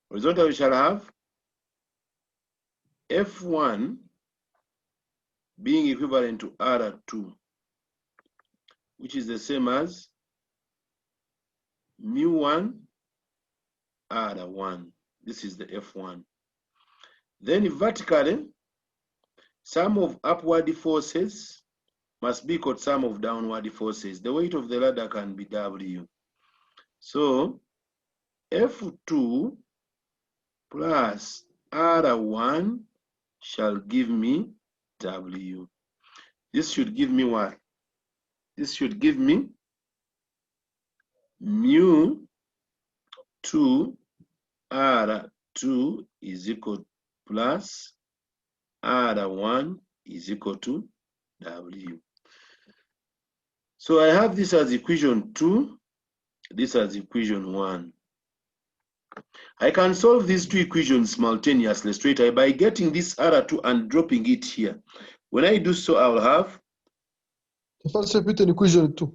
we shall have F1 being equivalent to R2, which is the same as mu1 R1. This is the F1. Then vertically, sum of upward forces must be equal to sum of downward forces. The weight of the ladder can be W. So F2 plus R1 shall give me W. This should give me what? This should give me mu2 R2 is equal plus R1 is equal to W. So I have this as equation 2, this as equation 1. I can solve these two equations simultaneously straight away by getting this R2 and dropping it here. When I do so, I will have First, repeat an equation 2.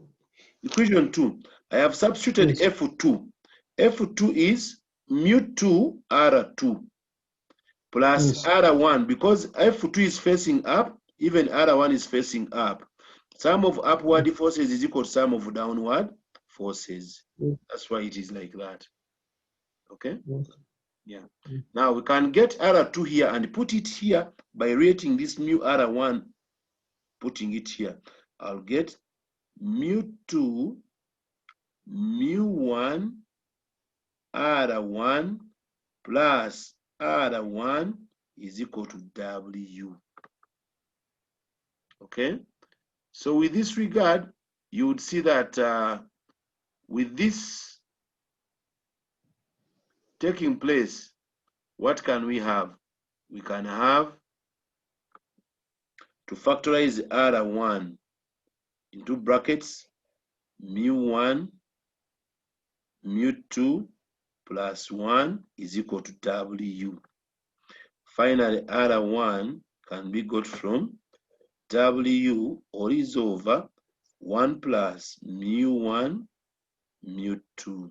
equation 2. I have substituted Yes. F2. F2 is mu2 R2 plus Yes. R1, because F2 is facing up, even R1 is facing up. Sum of upward forces is equal to sum of downward forces. Okay. That's why it is like that. Okay? Okay. Yeah. Mm. Now we can get R2 here and put it here by rating this mu R1, putting it here. I'll get mu2, mu1, R1 plus R1 is equal to W. Okay? So with this regard, you would see that with this taking place, what can we have? We can have to factorize R1 into brackets mu1 mu2 plus 1 is equal to W. Finally, R1 can be got from W all is over 1 plus mu1 mu2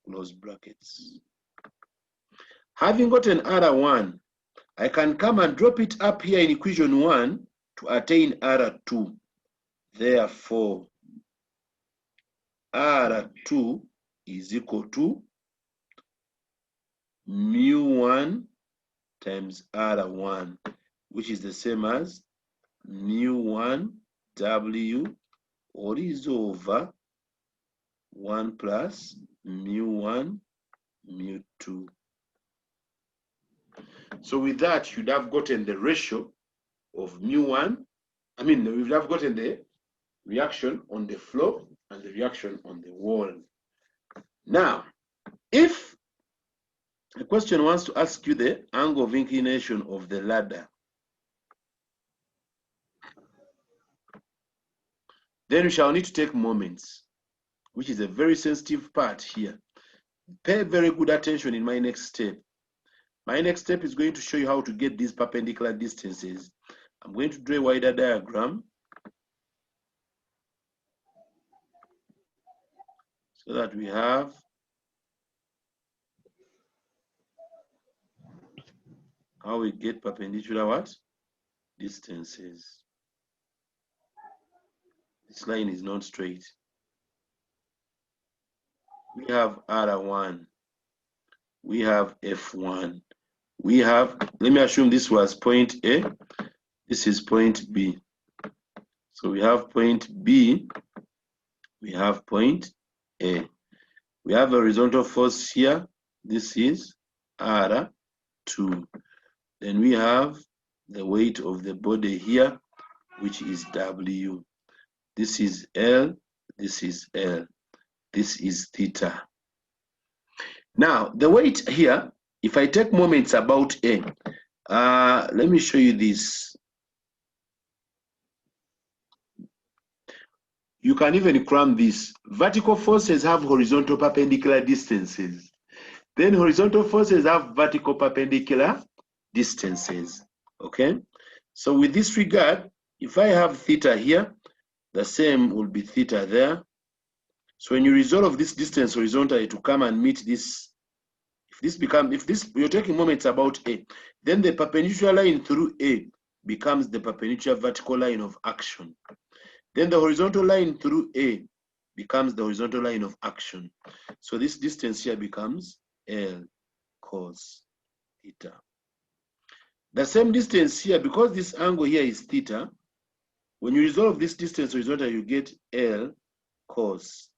close brackets. Having gotten R1, I can come and drop it up here in equation 1 to attain R2. Therefore, R2 is equal to mu1 times R1, which is the same as mu1 W all is over 1 plus mu1 mu2. So with that, you'd have gotten the ratio of mu1. I mean, we'd have gotten the reaction on the floor and the reaction on the wall. Now, if a question wants to ask you the angle of inclination of the ladder, then we shall need to take moments, which is a very sensitive part here. Pay very good attention in my next step. My next step is going to show you how to get these perpendicular distances. I'm going to draw a wider diagram so that we have how we get perpendicular what? Distances. This line is not straight. We have R1. We have F1. We have, let me assume this was point A. This is point B. So we have point B. We have point A. We have a horizontal force here. This is R2. Then we have the weight of the body here, which is W. This is L. This is L. This is theta. Now, the weight here, if I take moments about A, let me show you this. You can even cram this. Vertical forces have horizontal perpendicular distances. Then horizontal forces have vertical perpendicular distances. Okay? So with this regard, if I have theta here, the same will be theta there. So when you resolve this distance horizontally to come and meet this, if this you're taking moments about A, then the perpendicular line through A becomes the perpendicular vertical line of action. Then the horizontal line through A becomes the horizontal line of action. So this distance here becomes L cos theta. The same distance here, because this angle here is theta, when you resolve this distance horizontal, you get L cos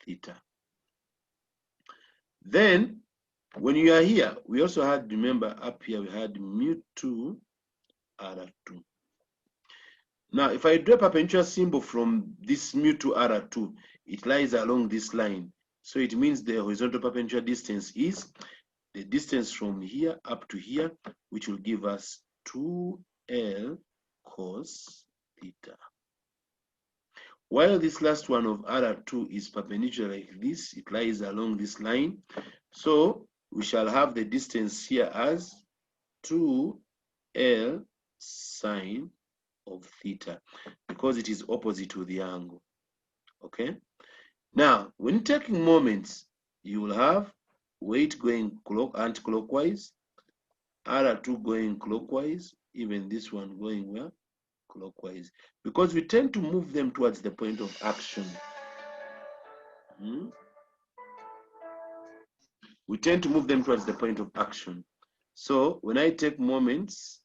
theta. Then, when you are here, we also had, remember up here, we had mu2 R2. Now, if I draw a perpendicular symbol from this mu2 R2, it lies along this line. So it means the horizontal perpendicular distance is the distance from here up to here, which will give us 2L cos theta. While this last one of R2 is perpendicular like this, it lies along this line. So we shall have the distance here as 2L sine of theta, because it is opposite to the angle. Okay? Now, when taking moments, you will have weight going anti-clockwise, R2 going clockwise, even this one going where? Clockwise. Because we tend to move them towards the point of action. We tend to move them towards the point of action. So when I take moments,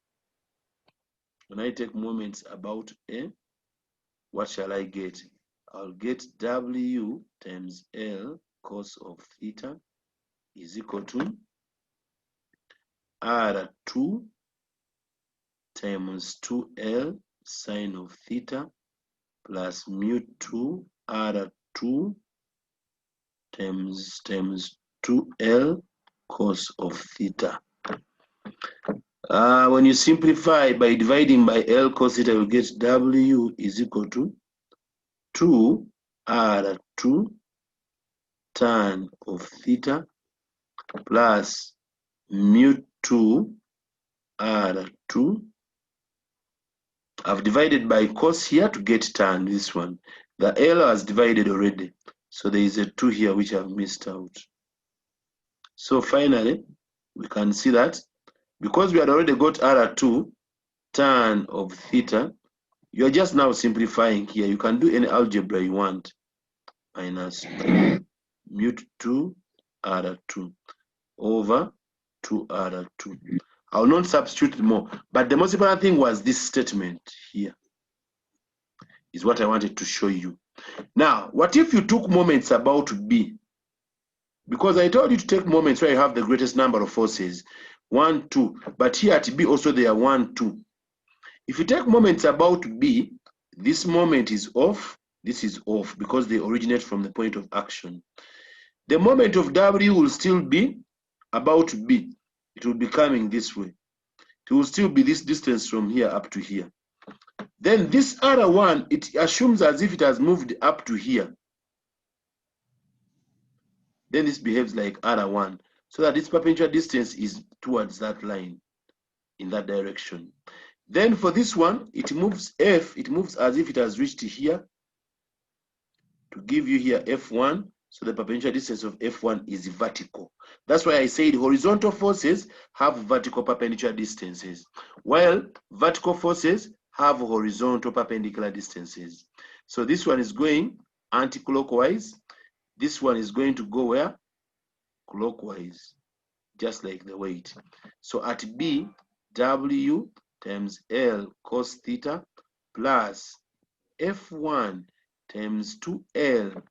about A, what shall I get? I'll get W times L cos of theta is equal to R2 times 2L sine of theta plus mu 2 R2 times 2L cos of theta. When you simplify by dividing by L cos theta, you get W is equal to 2 R2 tan of theta plus mu 2 R2. I've divided by cos here to get tan, this one. The L has divided already. So there is a 2 here which I've missed out. So finally, we can see that because we had already got R2 tan of theta, you're just now simplifying here. You can do any algebra you want. Minus mu 2 R2 over 2 R2. I'll not substitute more. But the most important thing was this statement here. Is what I wanted to show you. Now, what if you took moments about B? Because I told you to take moments where you have the greatest number of forces, 1, 2. But here at B also there are 1, 2. If you take moments about B, this moment is off, this is off because they originate from the point of action. The moment of W will still be about B. It will be coming this way. It will still be this distance from here up to here. Then this other one, it assumes as if it has moved up to here. Then this behaves like R1, so that its perpendicular distance is towards that line, in that direction. Then for this one, it moves F, it moves as if it has reached here, to give you here F1, so the perpendicular distance of F1 is vertical. That's why I said horizontal forces have vertical perpendicular distances, while vertical forces have horizontal perpendicular distances. So this one is going anti-clockwise. This one is going to go where? Clockwise, just like the weight. So at B, W times L cos theta plus F1 times 2L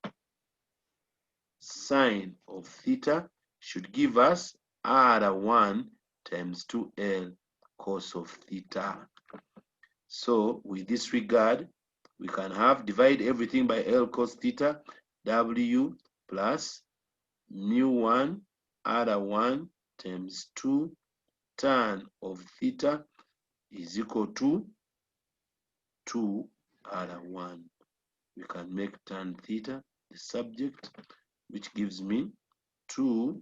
sine of theta should give us R1 times 2L cos of theta. So with this regard, we can have divide everything by L cos theta, W plus mu 1 R1 times 2 tan of theta is equal to 2 R1. We can make tan theta the subject, which gives me 2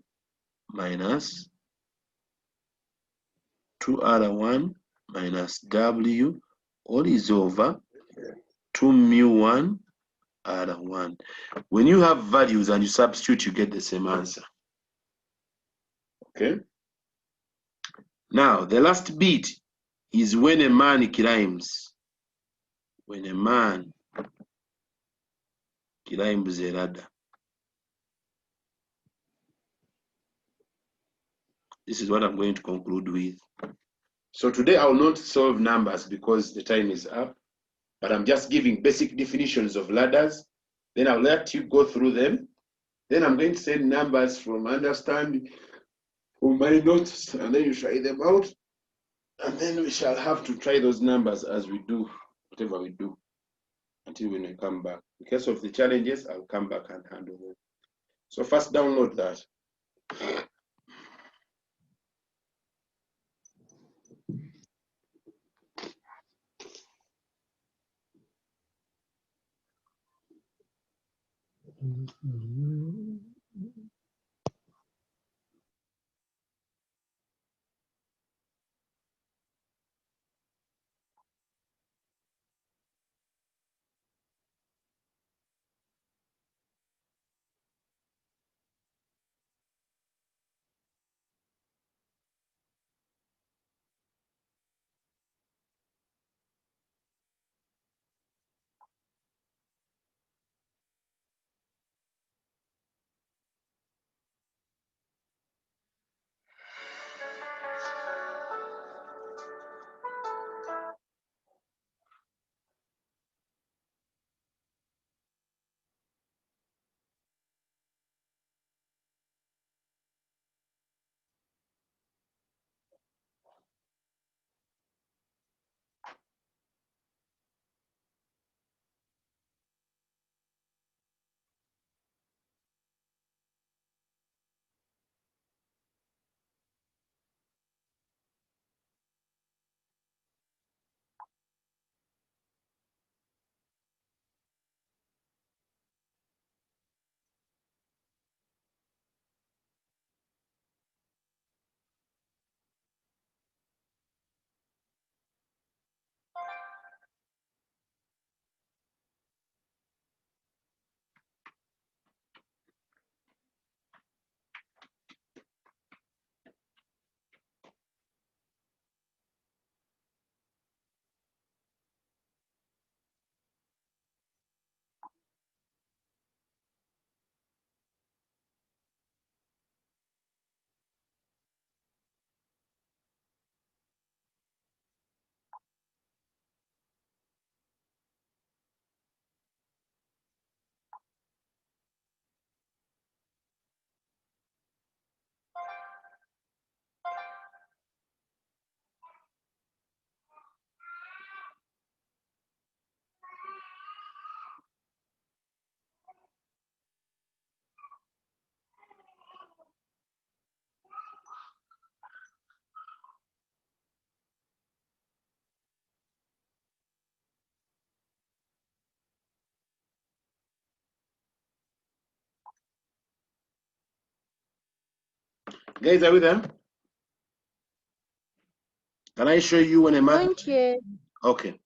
minus 2 R1 minus W all is over 2 mu 1 R1. When you have values and you substitute, you get the same answer. Okay. Now, the last bit is when a man climbs. When a man climbs a ladder. This is what I'm going to conclude with. So today I will not solve numbers because the time is up, but I'm just giving basic definitions of ladders. Then I'll let you go through them. Then I'm going to send numbers from understanding from my notes, and then you try them out. And then we shall have to try those numbers as we do whatever we do until when we come back. In case of the challenges, I'll come back and handle them. So first download that. Guys, are we there? Can I show you when a math? Point here. Okay.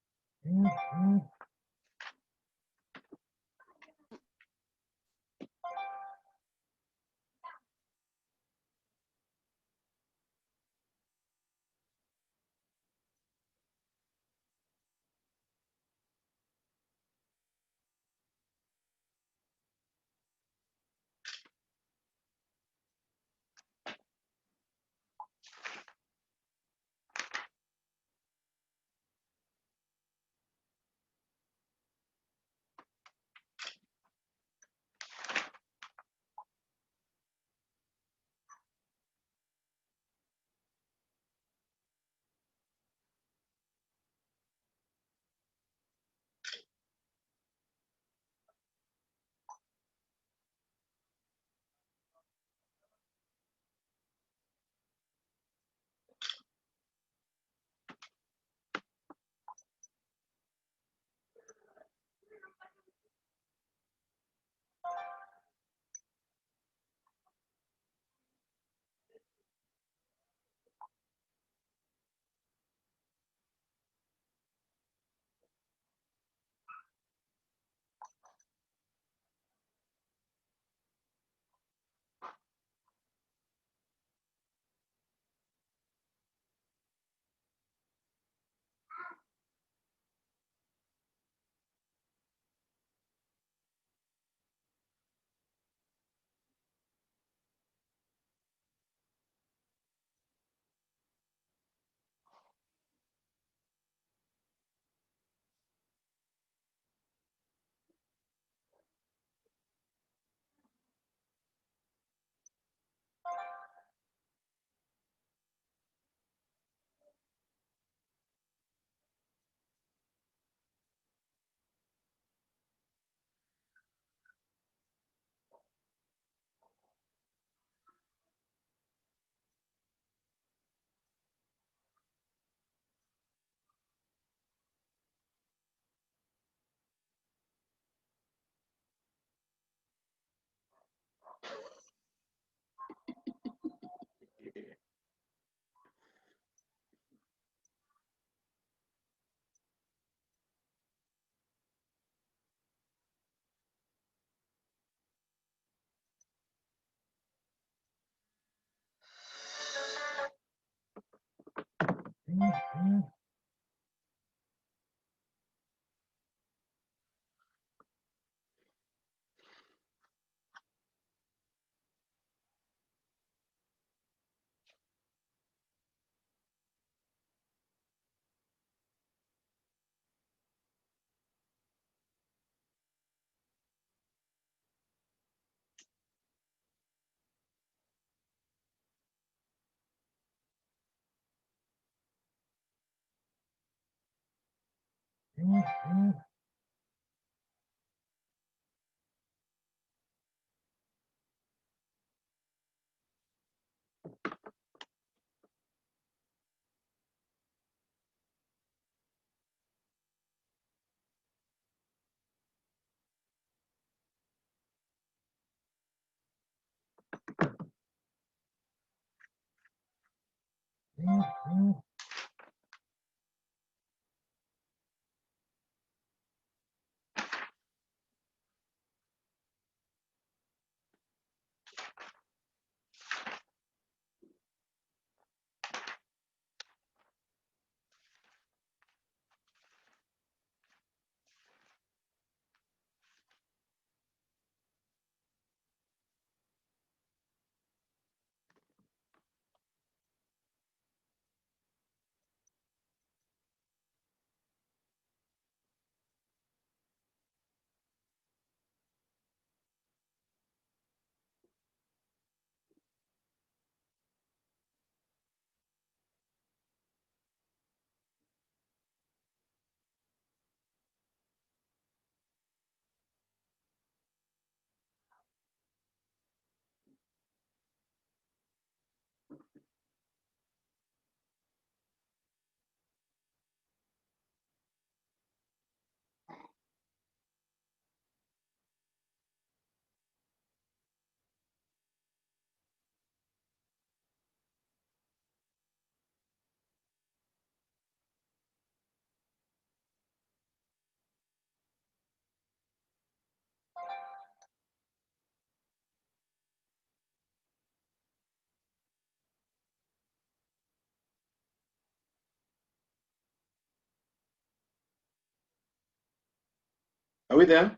Are we there?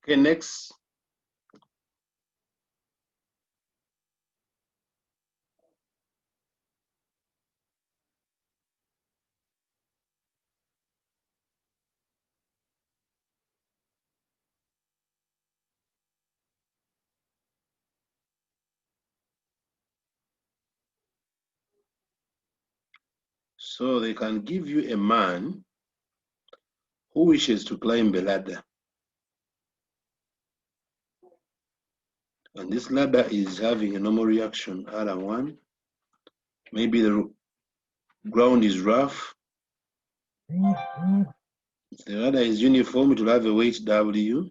Okay, next. So they can give you a man who wishes to climb a ladder. And this ladder is having a normal reaction, R1. Maybe the ground is rough. If the ladder is uniform, it will have a weight W.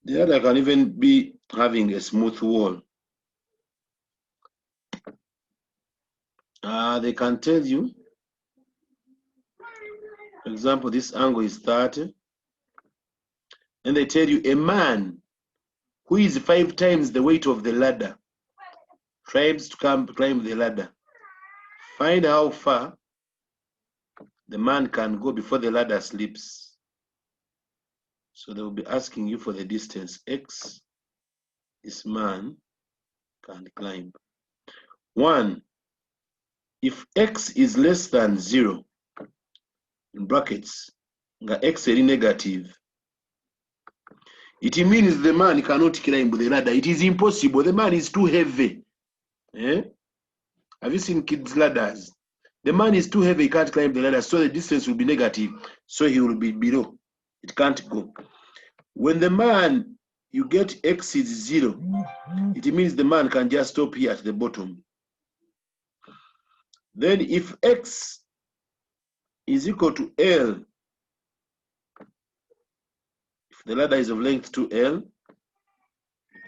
The ladder can even be having a smooth wall. They can tell you, for example, this angle is 30. And they tell you a man who is 5 times the weight of the ladder tries to climb the ladder. Find how far the man can go before the ladder slips. So they will be asking you for the distance X this man can climb. 1, if X is less than 0, in brackets, X is negative, it means the man cannot climb the ladder. It is impossible. The man is too heavy. Have you seen kids' ladders? The man is too heavy, he can't climb the ladder, so the distance will be negative, so he will be below. It can't go. When the man, you get X is 0, it means the man can just stop here at the bottom. Then if X is equal to L, if the ladder is of length 2L,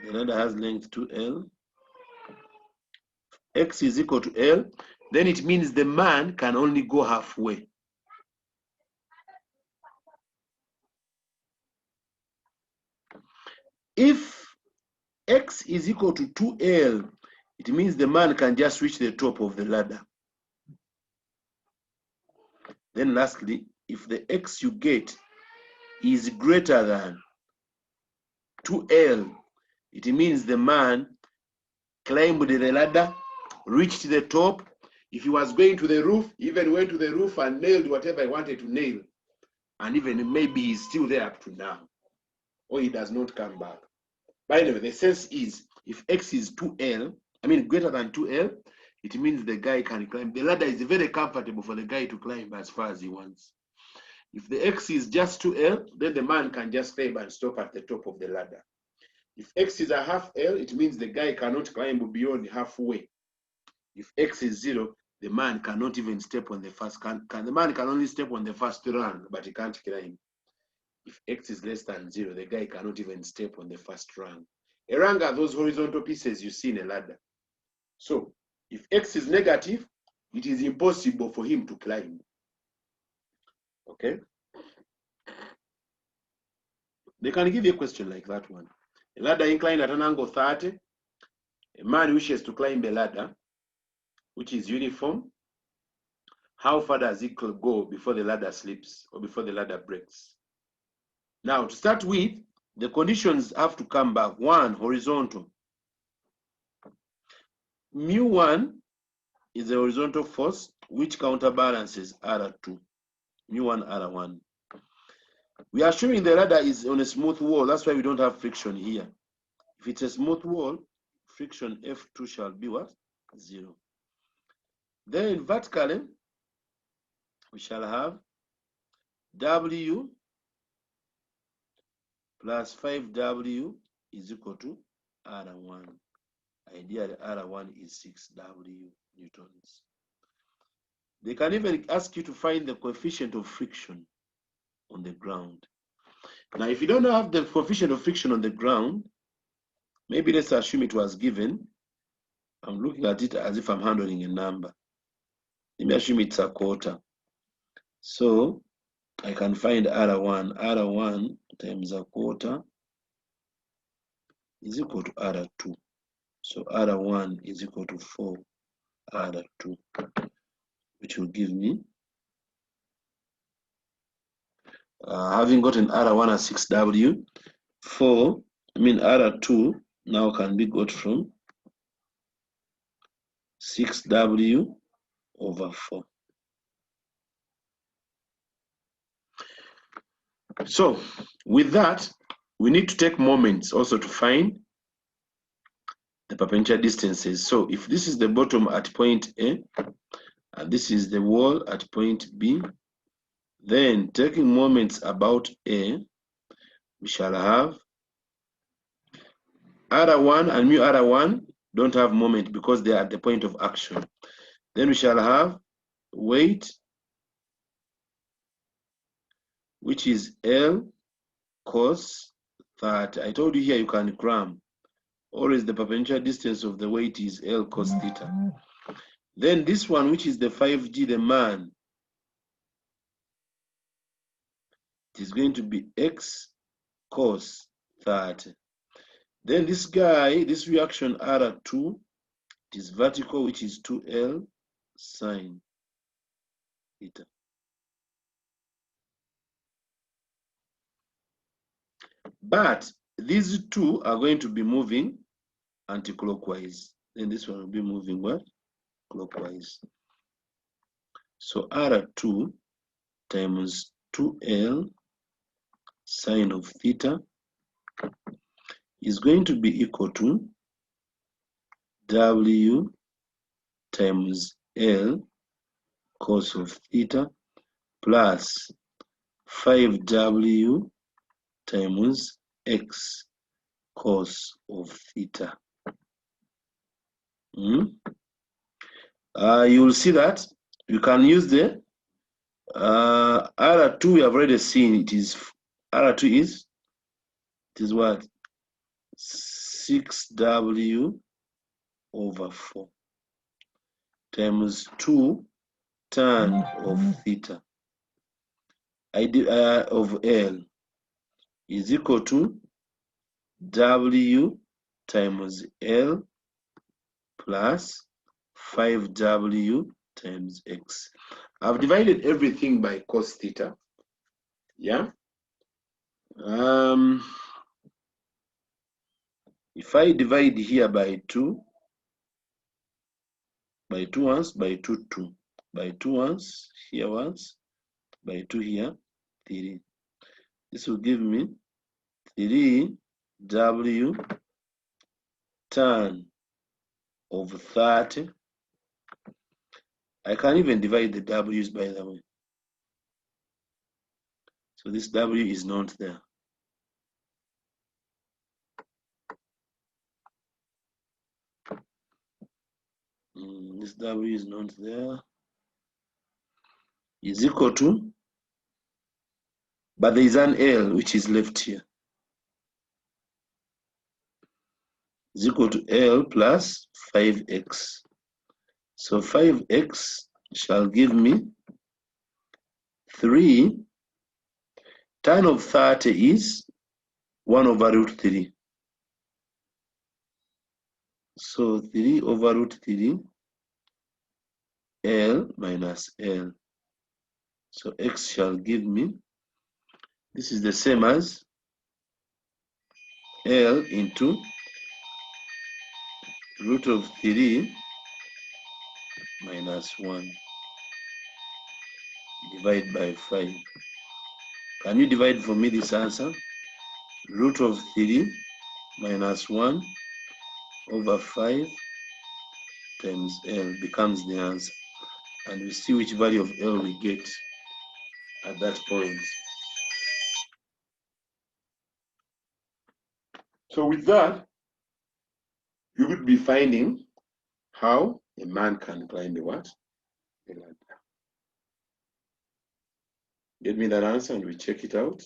the ladder has length 2L, X is equal to L, then it means the man can only go halfway. If X is equal to 2L, it means the man can just reach the top of the ladder. Then lastly, if the X you get is greater than 2L, it means the man climbed the ladder, reached the top. If he was going to the roof, even went to the roof and nailed whatever he wanted to nail. And even maybe he's still there up to now, or he does not come back. But anyway, the sense is, if X is 2L, greater than 2L, it means the guy can climb. The ladder is very comfortable for the guy to climb as far as he wants. If the X is just 2L, then the man can just climb and stop at the top of the ladder. If X is a half L, it means the guy cannot climb beyond halfway. If X is 0, the man cannot even step on the first, the man can only step on the first rung, but he can't climb. If X is less than 0, the guy cannot even step on the first rung. A rung are those horizontal pieces you see in a ladder. So if X is negative, it is impossible for him to climb. Okay? They can give you a question like that one. A ladder inclined at an angle 30. A man wishes to climb a ladder, which is uniform. How far does it go before the ladder slips or before the ladder breaks? Now, to start with, the conditions have to come back. 1, horizontal. Mu1 is the horizontal force which counterbalances R2. Mu1, R1. We are assuming the ladder is on a smooth wall. That's why we don't have friction here. If it's a smooth wall, friction F2 shall be what? 0. Then vertically, we shall have W plus 5W is equal to R1. Ideally, R1 is 6W newtons. They can even ask you to find the coefficient of friction on the ground. Now, if you don't have the coefficient of friction on the ground, maybe let's assume it was given. I'm looking at it as if I'm handling a number. Let me assume it's a quarter. So I can find R1. R1 times a quarter is equal to R2. So R1 is equal to 4 R2, which will give me, having gotten R1 as 6W, R2 now can be got from 6W over 4. So with that, we need to take moments also to find the perpendicular distances. So if this is the bottom at point A, and this is the wall at point B, then taking moments about A, we shall have R1 and mu R1 don't have moment because they are at the point of action. Then we shall have weight, which is L cos 30. I told you here you can cram. Always the perpendicular distance of the weight is L cos theta. Then this one, which is the 5G, the man, it is going to be X cos 30. Then this guy, this reaction R2, it is vertical, which is 2L sine theta. But these two are going to be moving anti-clockwise. Then this one will be moving what? Clockwise. So R2 times 2L sine of theta is going to be equal to W times L cos of theta plus 5W times X cos of theta. You will see that you can use the R2. We have already seen it is R2 is what? 6W over 4 times 2 tan of theta of L is equal to W times L plus 5W times X. I've divided everything by cos theta. Yeah. If I divide here by 2, by 2 once, by 2, 2, by 2 once, here once, by 2 here, 3. This will give me 3W tan of 30. I can even divide the W's, by the way. So this W is not there. This W is not there. Is equal to, but there is an L which is left here. Is equal to L plus 5X. So 5X shall give me 3. Tan of 30 is 1 over root 3. So 3 over root 3 L minus L. So X shall give me, this is the same as L into root of 3 minus 1 divided by 5. Can you divide for me this answer? Root of 3 minus 1 over 5 times L becomes the answer. And we see which value of L we get at that point. So with that, you would be finding how a man can climb the what? The ladder. Get me that answer and we check it out.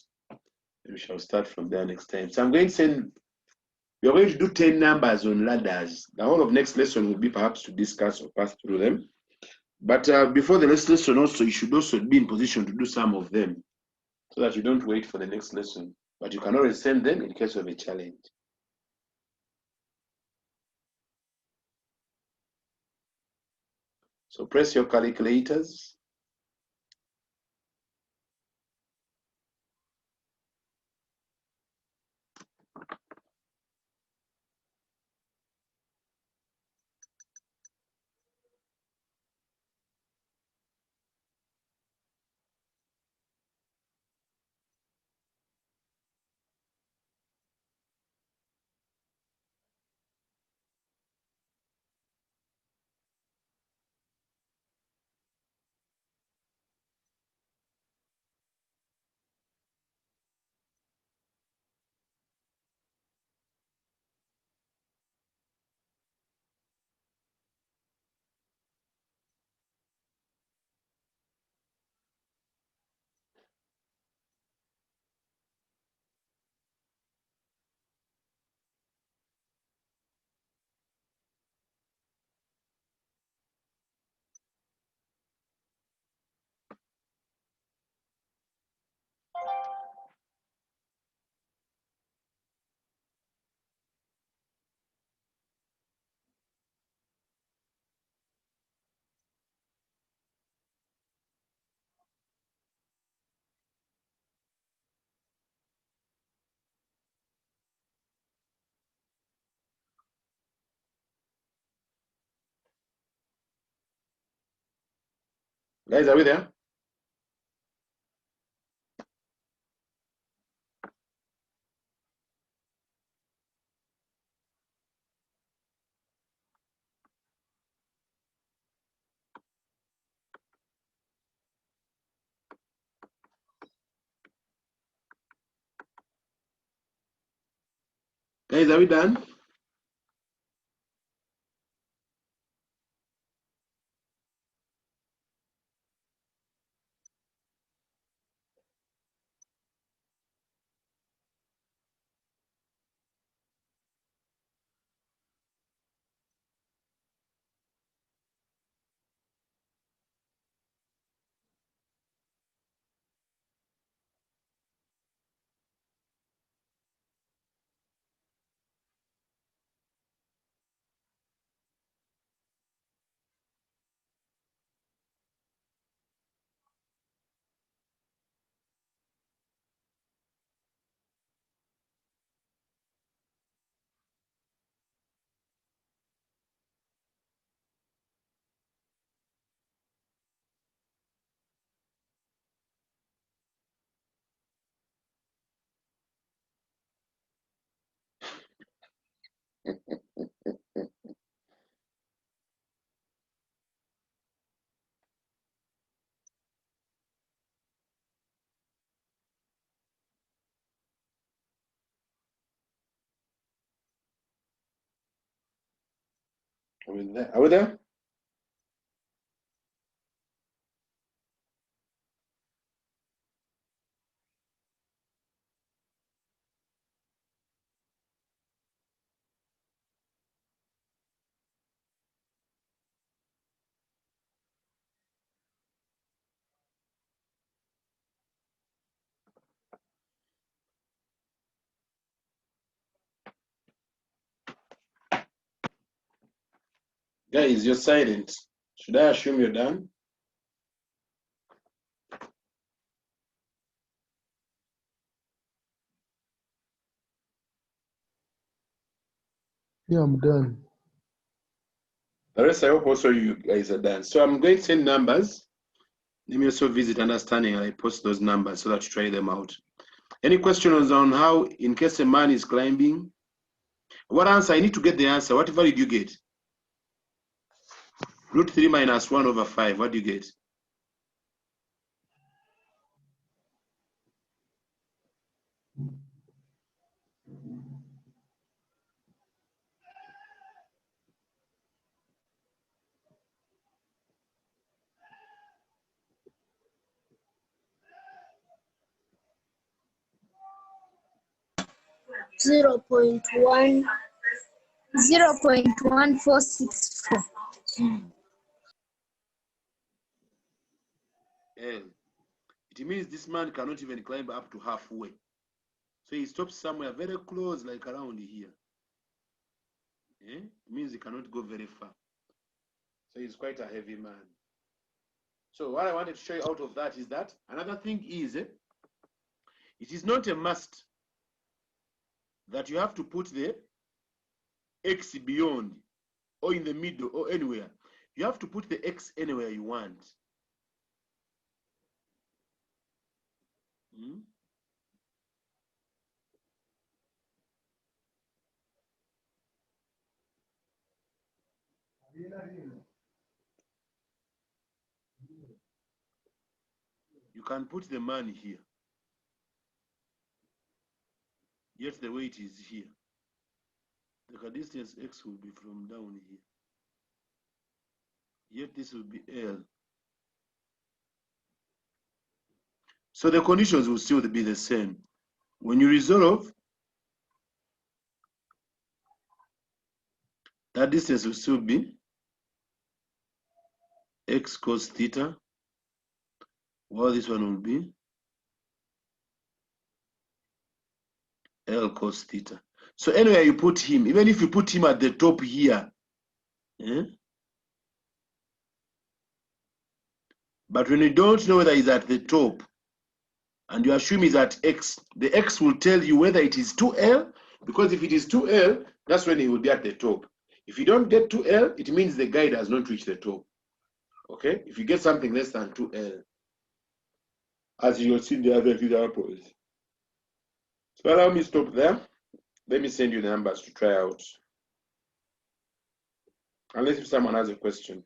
We shall start from there next time. So I'm going to send, we are going to do 10 numbers on ladders. The whole of next lesson will be perhaps to discuss or pass through them. But before the next lesson also, you should also be in position to do some of them. so that you don't wait for the next lesson. But you can always send them in case of a challenge. So press your calculators. Guys, are we there? Guys, are we done? Are we there? Are we there? Guys, you're silent. Should I assume you're done? Yeah, I'm done. The rest, I hope also you guys are done. So I'm going to send numbers. Let me also visit understanding. I post those numbers so that you try them out. Any questions on how, in case a man is climbing? What answer? I need to get the answer. What value did you get? Root 3 minus 1 over 5. What do you get? Zero point 0.1464. L. it means this man cannot even climb up to halfway. So he stops somewhere very close, like around here. It means he cannot go very far. So he's quite a heavy man. So what I wanted to show you out of that is that another thing is, it is not a must that you have to put the X beyond or in the middle or anywhere. You have to put the X anywhere you want. You can put the man here, yet the weight is here. The distance X will be from down here, yet this will be L. So the conditions will still be the same. When you resolve, that distance will still be X cos theta, while this one will be L cos theta. So anywhere you put him, even if you put him at the top here, but when you don't know whether he's at the top and you assume he's at X, the X will tell you whether it is 2L, because if it is 2L, that's when he will be at the top. If you don't get 2L, it means the guy does not reach the top. Okay? If you get something less than 2L, as you'll see in the other examples. So allow me to stop there. Let me send you the numbers to try out. Unless if someone has a question.